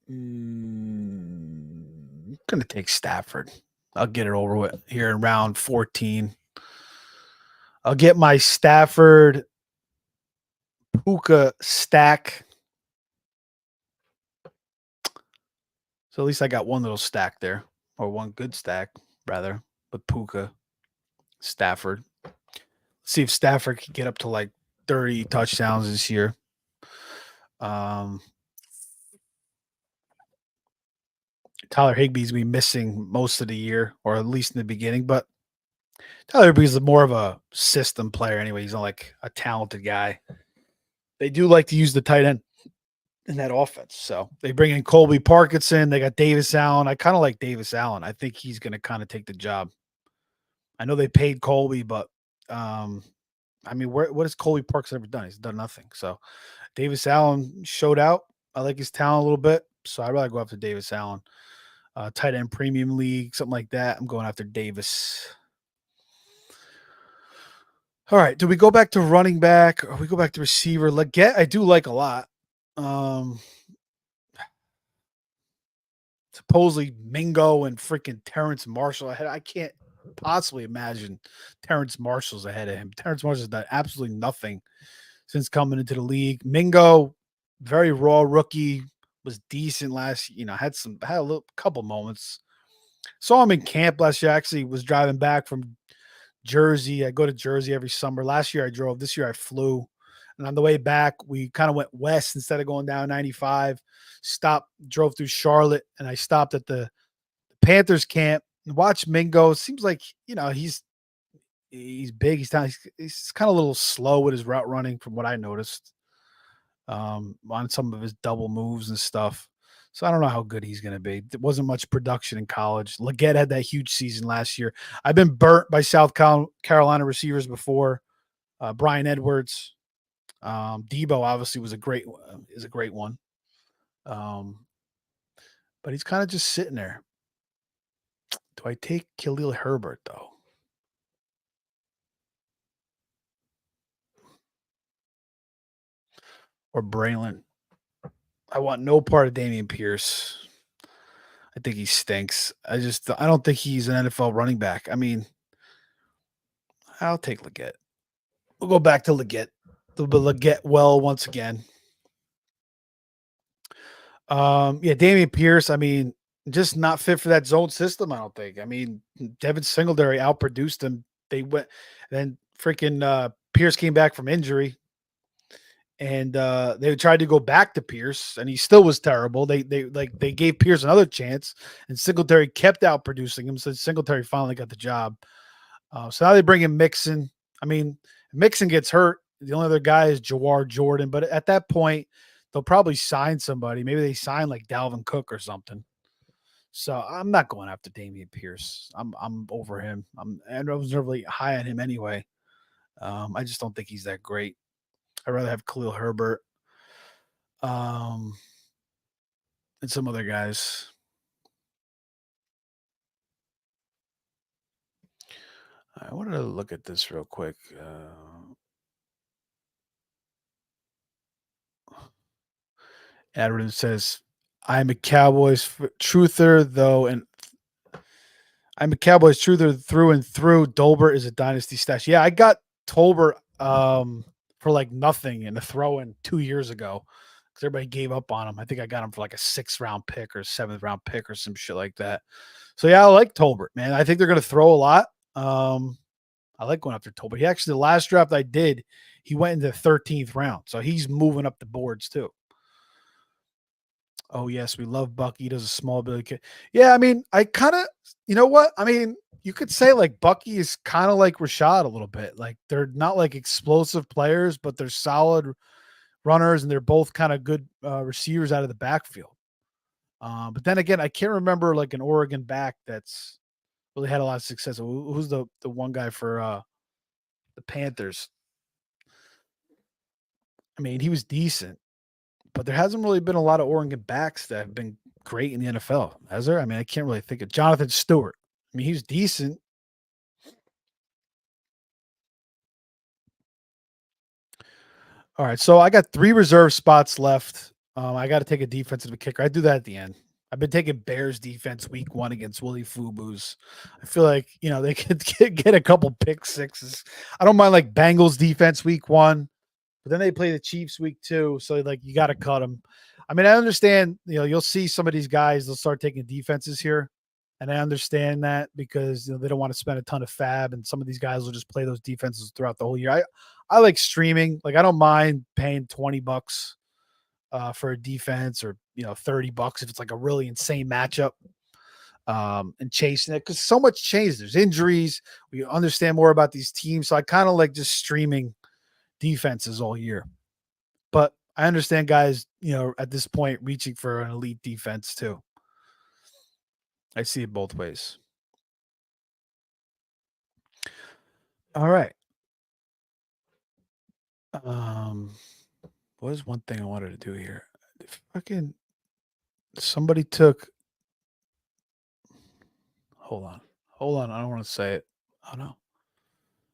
I'm gonna take Stafford. I'll get it over with here in round 14. I'll get my Stafford Puka stack. So at least I got one little stack there, or one good stack rather, with Puka, Stafford. Let's see if Stafford can get up to like 30 touchdowns this year. Um, Tyler Higbee's be missing most of the year, or at least in the beginning, but Tyler Higbee's more of a system player anyway. He's not like a talented guy. They do like to use the tight end in that offense. So they bring in Colby Parkinson. They got Davis Allen. I kind of like Davis Allen. I think he's going to kind of take the job. I know they paid Colby, but I mean, what has Colby Parkinson ever done? He's done nothing. So Davis Allen showed out. I like his talent a little bit. So I'd rather go after Davis Allen. Tight end premium league, something like that. I'm going after Davis. All right. Do we go back to running back or we go back to receiver? Leggett, I do like a lot. Supposedly Mingo and freaking Terrence Marshall ahead. I can't possibly imagine Terrence Marshall's ahead of him. Terrence Marshall's done absolutely nothing since coming into the league. Mingo, very raw rookie, was decent last. Had a little couple moments. Saw him in camp last year. Actually, was driving back from Jersey. I go to Jersey every summer. Last year I drove. This year I flew. And on the way back, we kind of went west instead of going down 95. Drove through Charlotte, and I stopped at the Panthers camp and watched Mingo. Seems like he's big. He's kind of a little slow with his route running, from what I noticed. On some of his double moves and stuff. So I don't know how good he's going to be. There wasn't much production in college. Leggett had that huge season last year. I've been burnt by South Carolina receivers before. Brian Edwards, Debo obviously is a great one. But he's kind of just sitting there. Do I take Khalil Herbert though? Or Braylon? I want no part of Dameon Pierce. I think he stinks. I don't think he's an NFL running back. I mean, I'll take Leggett. We'll go back to Leggett. The Leggett well once again. Yeah, Damian Pierce. I mean, just not fit for that zone system. I don't think. I mean, Devin Singletary outproduced him. They went, then freaking Pierce came back from injury, and they tried to go back to Pierce, and he still was terrible. They gave Pierce another chance, and Singletary kept outproducing him. So Singletary finally got the job. So now they bring in Mixon. I mean, Mixon gets hurt. The only other guy is Jawar Jordan, but at that point, they'll probably sign somebody. Maybe they sign like Dalvin Cook or something. So I'm not going after Damian Pierce. I'm over him. And I was never really high on him anyway. I just don't think he's that great. I'd rather have Khalil Herbert, um, and some other guys. I wanted to look at this real quick. Edward says, "I'm a Cowboys truther, though, and I'm a Cowboys truther through and through. Dolbert is a dynasty stash. Yeah, I got Tolbert for like nothing in a throw-in 2 years ago because everybody gave up on him. I think I got him for like a 6th-round pick or 7th-round pick or some shit like that. So yeah, I like Tolbert, man. I think they're going to throw a lot. I like going after Tolbert. He actually, the last draft I did, he went in the 13th round, so he's moving up the boards too. Oh yes, we love Bucky. He does a small ability kid. Yeah, I mean, I kind of, you know what? I mean, you could say like Bucky is kind of like Rashad a little bit. Like they're not like explosive players, but they're solid runners, and they're both kind of good receivers out of the backfield. But then again, I can't remember like an Oregon back that's really had a lot of success. Who's the one guy for the Panthers? I mean, he was decent, but there hasn't really been a lot of Oregon backs that have been great in the NFL, has there? I mean, I can't really think of Jonathan Stewart. I mean, he's decent. All right, so I got 3 reserve spots left. I got to take a defensive kicker. I do that at the end. I've been taking Bears defense week 1 against Willie Fubu's. I feel like, they could get a couple pick sixes. I don't mind like Bengals defense week 1, but then they play the Chiefs week 2, so like you got to cut them. I mean, I understand, you'll see some of these guys, they'll start taking defenses here. And I understand that because they don't want to spend a ton of fab, and some of these guys will just play those defenses throughout the whole year. I like streaming. Like I don't mind paying $20 for a defense, or $30 if it's like a really insane matchup, and chasing it because so much change. There's injuries. We understand more about these teams, so I kind of like just streaming defenses all year. But I understand guys, at this point reaching for an elite defense too. I see it both ways. All right. Um, what is one thing I wanted to do here? Fucking somebody took. Hold on, hold on. I don't want to say it. Oh no.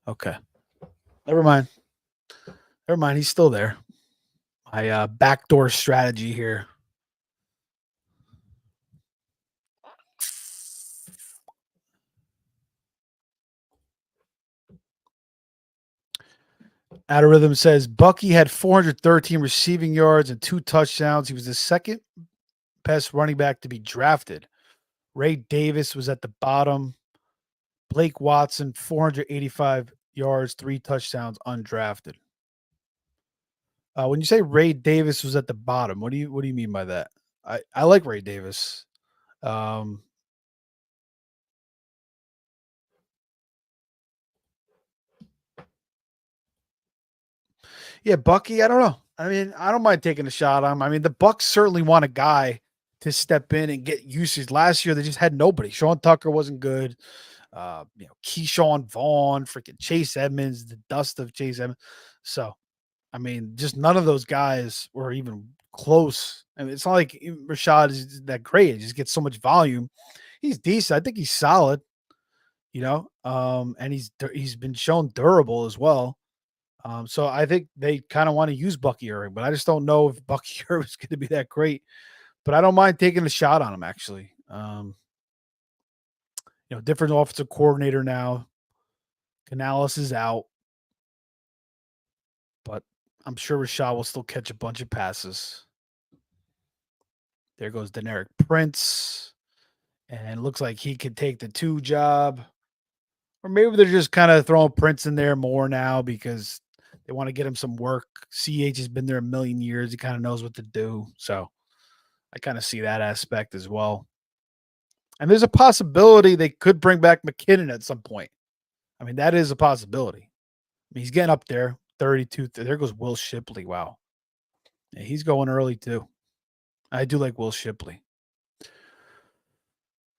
Okay. Never mind. Never mind. He's still there. My backdoor strategy here. Out of Rhythm says Bucky had 413 receiving yards and 2 touchdowns. He was the second best running back to be drafted. Ray Davis was at the bottom. Blake Watson, 485 yards, 3 touchdowns, undrafted. When you say Ray Davis was at the bottom, what do you mean by that? I like Ray Davis. Um, yeah, Bucky. I don't know. I mean, I don't mind taking a shot on him. I mean, the Bucks certainly want a guy to step in and get usage. Last year, they just had nobody. Sean Tucker wasn't good. Keyshawn Vaughn, freaking Chase Edmonds, the dust of Chase Edmonds. So, I mean, just none of those guys were even close. I mean, it's not like Rashad is that great. He just gets so much volume. He's decent. I think he's solid, and he's been shown durable as well. So I think they kind of want to use Bucky Irving, but I just don't know if Bucky Irving is going to be that great. But I don't mind taking a shot on him actually. Different offensive coordinator now. Canales is out, but I'm sure Rashad will still catch a bunch of passes. There goes Deneric Prince, and it looks like he could take the 2 job. Or maybe they're just kind of throwing Prince in there more now because they want to get him some work. CH has been there a million years. He kind of knows what to do. So I kind of see that aspect as well. And there's a possibility they could bring back McKinnon at some point. I mean, that is a possibility. I mean, he's getting up there, 32. There goes Will Shipley. Wow. Yeah, he's going early too. I do like Will Shipley.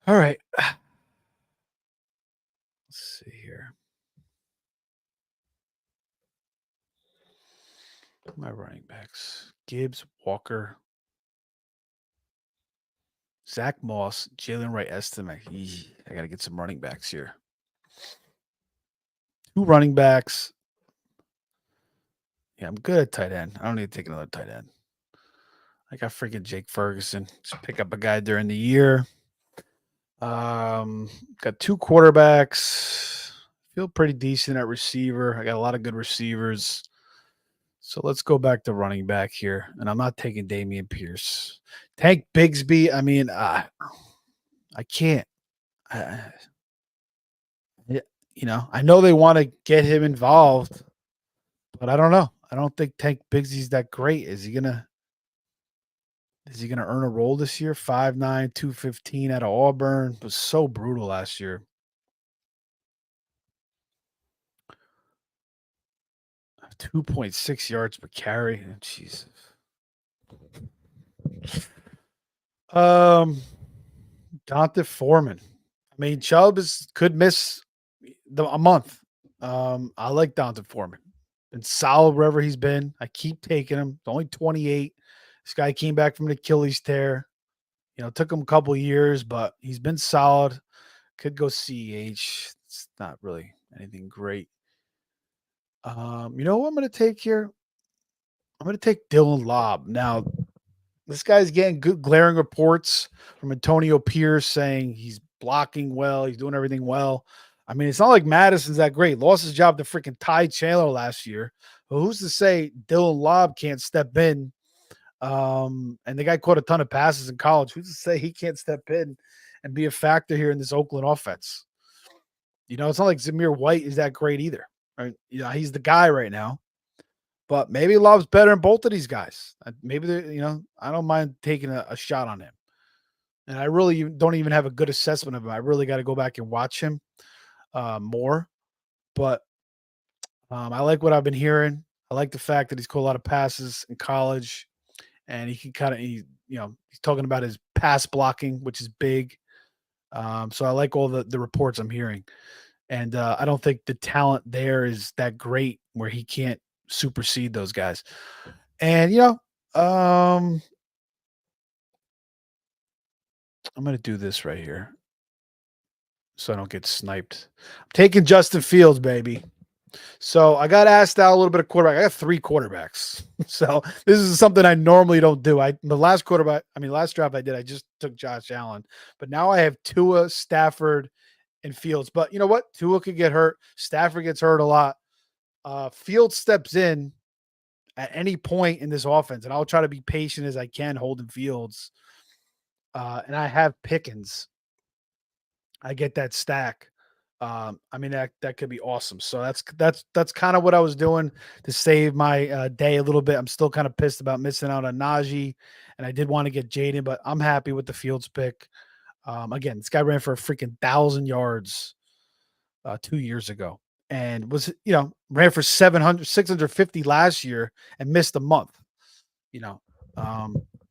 All right. Let's see here. My running backs: Gibbs, Walker, Zach Moss, Jalen Wright, Estimate. I got to get some running backs here. 2 running backs. Yeah, I'm good at tight end. I don't need to take another tight end. I got freaking Jake Ferguson. Just pick up a guy during the year. Got 2 quarterbacks. Feel pretty decent at receiver. I got a lot of good receivers. So let's go back to running back here. And I'm not taking Damian Pierce. Tank Bigsby. I mean, I can't. I know they want to get him involved, but I don't know. I don't think Tank Bigsy's that great. Is he gonna earn a role this year? 5'9", 215 out of Auburn. Was so brutal last year. 2.6 yards per carry. Jesus. Donta Foreman. I mean, Chubb could miss a month. I like Donta Foreman. Been solid wherever he's been. I keep taking him. It's only 28. This guy came back from an Achilles tear. Took him a couple years, but he's been solid. Could go CH. It's not really anything great. You know what I'm going to take here? I'm going to take Dylan Lobb. Now, this guy's getting good glaring reports from Antonio Pierce saying he's blocking well, he's doing everything well. I mean, it's not like Madison's that great. Lost his job to freaking Ty Chandler last year. But who's to say Dylan Lobb can't step in? And the guy caught a ton of passes in college. Who's to say he can't step in and be a factor here in this Oakland offense? It's not like Zamir White is that great either. Right? He's the guy right now. But maybe Love's better than both of these guys. Maybe I don't mind taking a shot on him. And I really don't even have a good assessment of him. I really got to go back and watch him more. But I like what I've been hearing. I like the fact that he's caught a lot of passes in college, and he can kind of, he's talking about his pass blocking, which is big. So I like all the reports I'm hearing. And I don't think the talent there is that great where he can't supersede those guys. And I'm going to do this right here so I don't get sniped. I'm taking Justin Fields, baby. So I got asked out a little bit of quarterback. I got 3 quarterbacks. So this is something I normally don't do. Last draft I did, I just took Josh Allen. But now I have Tua, Stafford, and Fields. But you know what? Tua could get hurt. Stafford gets hurt a lot. Fields steps in at any point in this offense, and I'll try to be patient as I can holding Fields. And I have Pickens. I get that stack. That could be awesome. So that's kind of what I was doing to save my day a little bit. I'm still kind of pissed about missing out on Najee, and I did want to get Jaden, but I'm happy with the Fields pick. Again, this guy ran for a freaking 1,000 yards 2 years ago, and ran for 650 last year and missed a month.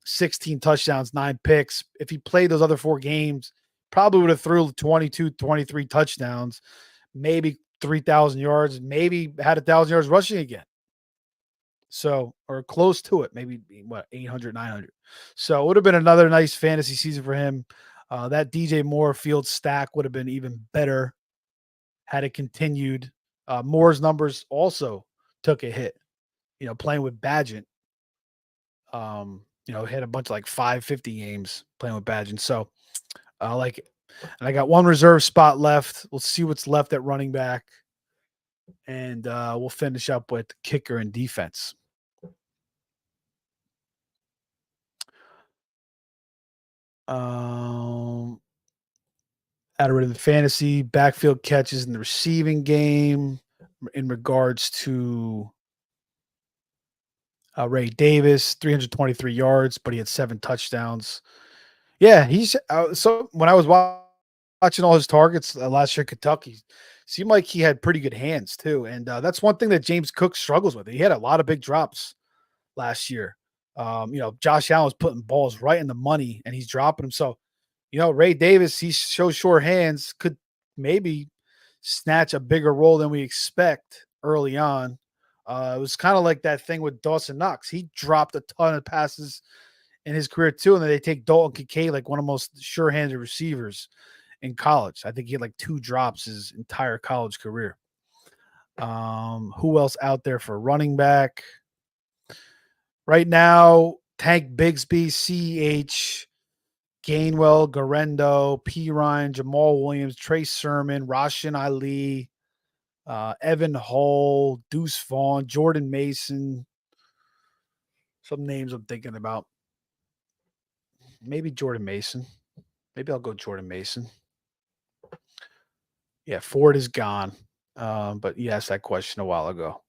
16 touchdowns, 9 picks. If he played those other 4 games, probably would have threw 22, 23 touchdowns, maybe 3,000 yards, maybe had 1,000 yards rushing again. So, or close to it, maybe 800, 900. So it would have been another nice fantasy season for him. That DJ Moore field stack would have been even better had it continued. Moore's numbers also took a hit, playing with Badgett. Had a bunch of like 550 games playing with Badgett. So I like it. And I got 1 reserve spot left. We'll see what's left at running back. And we'll finish up with kicker and defense. Out of the fantasy backfield catches in the receiving game in regards to Ray Davis, 323 yards, but he had 7 touchdowns. Yeah, he's so when I was watching all his targets last year at Kentucky, seemed like he had pretty good hands too. And that's one thing that James Cook struggles with. He had a lot of big drops last year. Josh Allen was putting balls right in the money and he's dropping them. So, Ray Davis, he shows sure hands, could maybe snatch a bigger role than we expect early on. It was kind of like that thing with Dawson Knox. He dropped a ton of passes in his career too, and then they take Dalton Kincaid, like one of the most sure-handed receivers in college. I think he had like 2 drops his entire college career. Who else out there for running back? Right now, Tank Bigsby, CH, Gainwell, Garendo, P. Ryan, Jamal Williams, Trace Sermon, Rashan Ali, Evan Hull, Deuce Vaughn, Jordan Mason. Some names I'm thinking about. Maybe Jordan Mason. Maybe I'll go Jordan Mason. Yeah, Ford is gone. But you asked that question a while ago,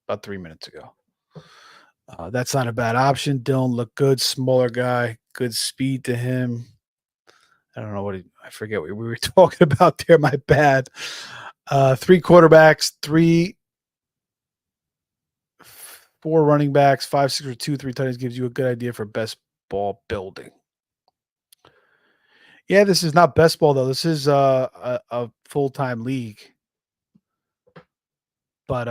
about 3 minutes ago. That's not a bad option. Dylan looked good, smaller guy, good speed to him. I don't know I forget what we were talking about there. My bad. 3 quarterbacks, 4 running backs, 5, 6, or 2, 3 tight ends gives you a good idea for best ball building. Yeah, this is not best ball though. This is a full-time league. But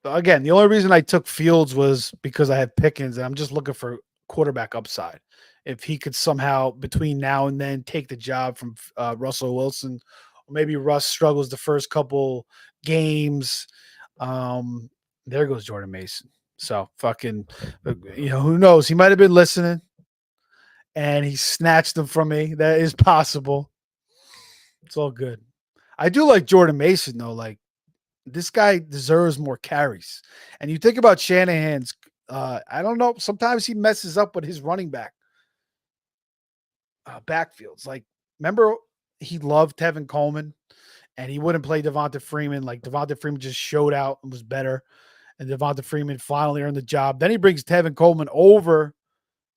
again, the only reason I took Fields was because I had Pickens, and I'm just looking for quarterback upside. If he could somehow between now and then take the job from Russell Wilson, or maybe Russ struggles the first couple games, um, there goes Jordan Mason. So fucking, who knows? He might have been listening and he snatched them from me. That is possible. It's all good. I do like Jordan Mason though. Like this guy deserves more carries. And you think about Shanahan's, I don't know. Sometimes he messes up with his running backfields. Like, remember he loved Tevin Coleman, and he wouldn't play Devonta Freeman. Like Devonta Freeman just showed out and was better, and Devonta Freeman finally earned the job. Then he brings Tevin Coleman over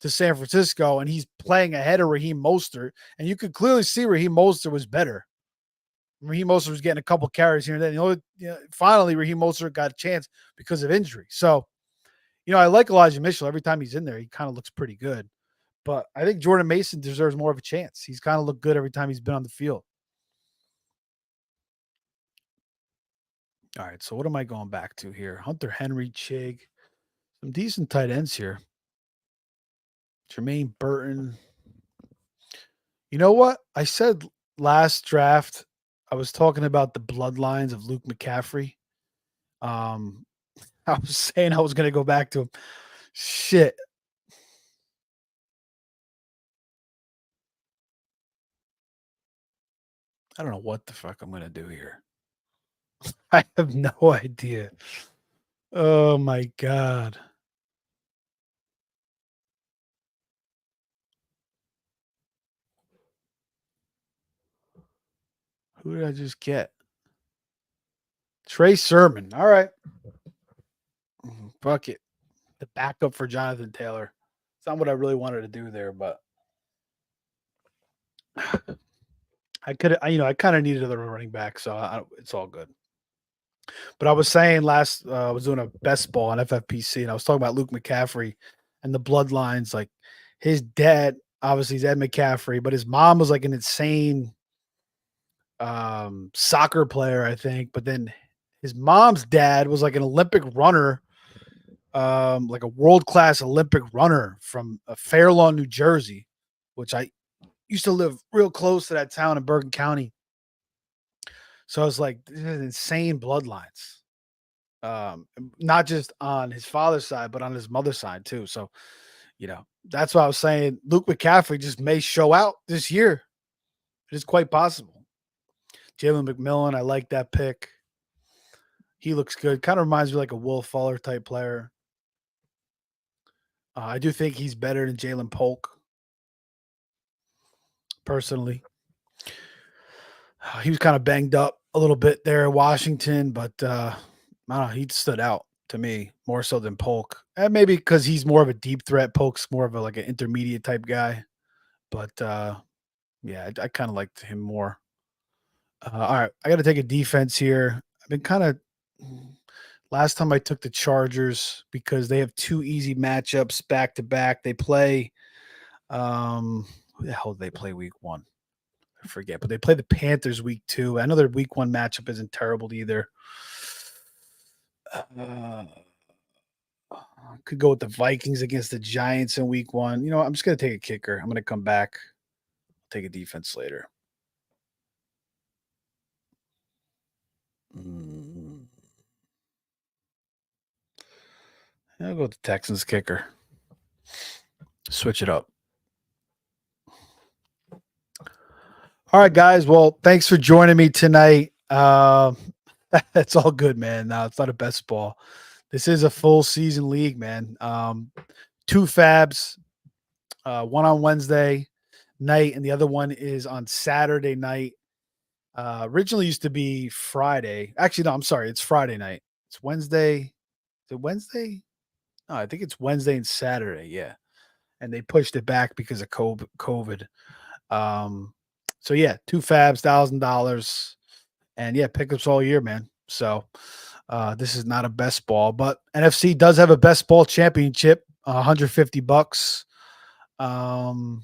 to San Francisco, and he's playing ahead of Raheem Mostert, and you could clearly see Raheem Mostert was better. Raheem Mostert was getting a couple carries here and then. Finally, Raheem Mostert got a chance because of injury. So, I like Elijah Mitchell. Every time he's in there, he kind of looks pretty good. But I think Jordan Mason deserves more of a chance. He's kind of looked good every time he's been on the field. All right, so what am I going back to here? Hunter Henry, Chig, some decent tight ends here. Jermaine Burton. You know what? I said last draft, I was talking about the bloodlines of Luke McCaffrey. I was saying I was going to go back to him. Shit. I don't know what the fuck I'm going to do here. I have no idea. Oh my God. Who did I just get? Trey Sermon. All right. Fuck it. The backup for Jonathan Taylor. It's not what I really wanted to do there, but I could, I kind of needed another running back, so it's all good. But I was saying I was doing a best ball on FFPC, and I was talking about Luke McCaffrey and the bloodlines. Like his dad, obviously, he's Ed McCaffrey, but his mom was like an insane soccer player, I think. But then his mom's dad was like an Olympic runner, like a world class Olympic runner from Fair Lawn, New Jersey, which I used to live real close to that town in Bergen County. So I was like, this is insane bloodlines. Not just on his father's side, but on his mother's side too. So, that's why I was saying Luke McCaffrey just may show out this year. It is quite possible. Jalen McMillan, I like that pick. He looks good. Kind of reminds me like a Will Fuller type player. I do think he's better than Jalen Polk, personally. He was kind of banged up a little bit there in Washington, but I don't know. He stood out to me more so than Polk, and maybe because he's more of a deep threat. Polk's more of like an intermediate type guy, but yeah, I kind of liked him more. All right, I got to take a defense here. I've been kind of last time I took the Chargers because they have two easy matchups back to back. They play who the hell did they play week 1? I forget, but they play the Panthers week 2. I know their week 1 matchup isn't terrible either. Could go with the Vikings against the Giants in week 1. I'm just going to take a kicker. I'm going to come back, take a defense later. I'll go with the Texans kicker. Switch it up. All right, guys. Well, thanks for joining me tonight. It's all good, man. No, it's not a best ball. This is a full season league, man. 2 fabs, one on Wednesday night, and the other one is on Saturday night. Originally used to be Friday. Actually, no, I'm sorry. It's Friday night. It's Wednesday. Is it Wednesday? No, I think it's Wednesday and Saturday. Yeah. And they pushed it back because of COVID. So yeah, 2 fabs, $1,000. And yeah, pickups all year, man. So this is not a best ball, but NFC does have a best ball championship, $150. And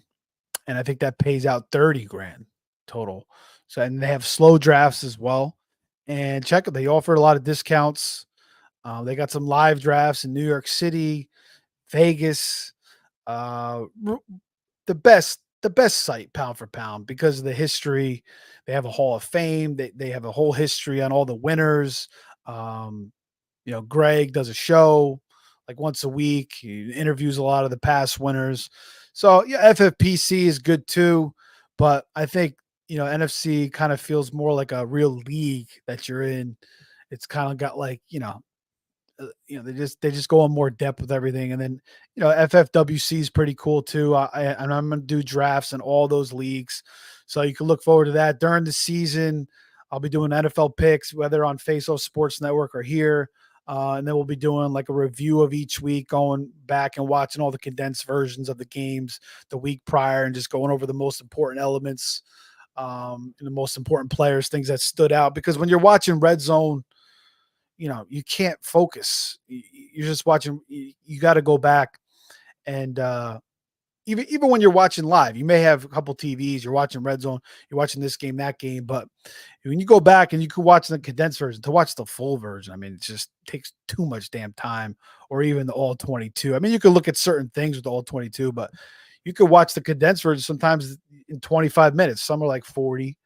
I think that pays out 30 grand total. So, and they have slow drafts as well. And check it, they offer a lot of discounts. They got some live drafts in New York City, Vegas, r- the best site pound for pound because of the history. They have a Hall of Fame. They have a whole history on all the winners. Um, Greg does a show like once a week. He interviews a lot of the past winners. So yeah, FFPC is good too, but I think NFC kind of feels more like a real league that you're in. It's kind of got like they just go in more depth with everything, and then FFWC is pretty cool too. And I'm gonna do drafts in all those leagues, so you can look forward to that during the season. I'll be doing NFL picks, whether on Face Off Sports Network or here. And then we'll be doing like a review of each week, going back and watching all the condensed versions of the games the week prior and just going over the most important elements, and the most important players, things that stood out. Because when you're watching Red Zone, you can't focus. You're just watching. You got to go back and even when you're watching live, you may have a couple TVs. You're watching Red Zone. You're watching this game, that game. But when you go back and you can watch the condensed version, to watch the full version, I mean, it just takes too much damn time. Or even the all 22. I mean, you could look at certain things with the all 22, but you could watch the condensed version sometimes in 25 minutes. Some are like 40.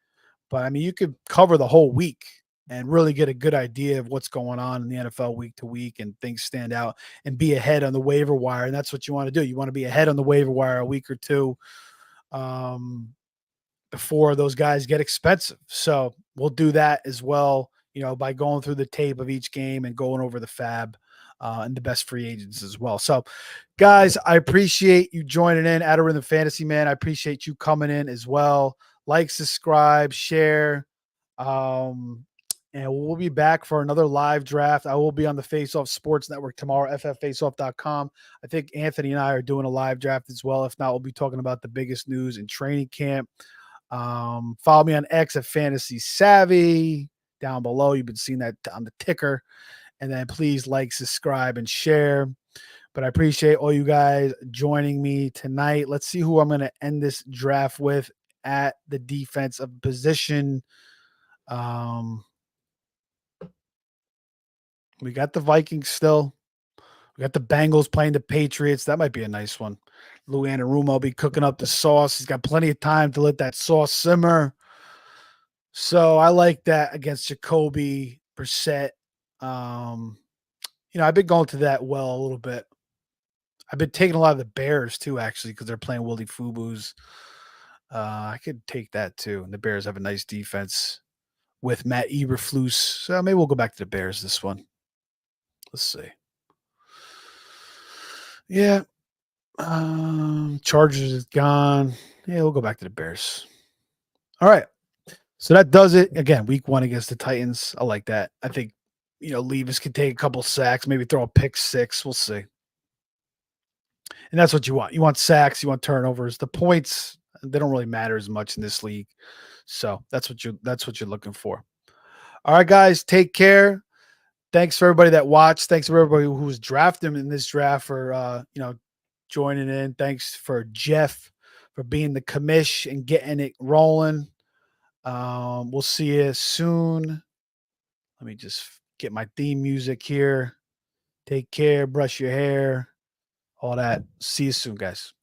But I mean, you could cover the whole week and really get a good idea of what's going on in the NFL week to week, and things stand out and be ahead on the waiver wire. And that's what you want to do. You want to be ahead on the waiver wire a week or two, um, before those guys get expensive. So we'll do that as well, by going through the tape of each game and going over the fab, and the best free agents as well. So, guys, I appreciate you joining in. At the Fantasy Man, I appreciate you coming in as well. Like, subscribe, share. Um, and we'll be back for another live draft. I will be on the Face Off Sports Network tomorrow, fffaceoff.com. I think Anthony and I are doing a live draft as well. If not, we'll be talking about the biggest news in training camp. Follow me on X at Fantasy Savvy down below. You've been seeing that on the ticker. And then please like, subscribe, and share. But I appreciate all you guys joining me tonight. Let's see who I'm going to end this draft with at the defensive position. We got the Vikings still. We got the Bengals playing the Patriots. That might be a nice one. Lou Anarumo will be cooking up the sauce. He's got plenty of time to let that sauce simmer. So I like that against Jacoby Brissett. Um, I've been going to that well a little bit. I've been taking a lot of the Bears too, actually, because they're playing Willie Fubu's. I could take that too. And the Bears have a nice defense with Matt Eberflus. So maybe we'll go back to the Bears this one. Let's see. Yeah. Chargers is gone. Yeah, we'll go back to the Bears. All right. So that does it. Again, week 1 against the Titans. I like that. I think, Levis could take a couple sacks, maybe throw a pick 6. We'll see. And that's what you want. You want sacks, you want turnovers. The points, they don't really matter as much in this league. So that's what you're looking for. All right, guys, take care. Thanks for everybody that watched. Thanks for everybody who was drafting in this draft for joining in. Thanks for Jeff for being the commish and getting it rolling. We'll see you soon. Let me just get my theme music here. Take care, brush your hair, all that. See you soon, guys.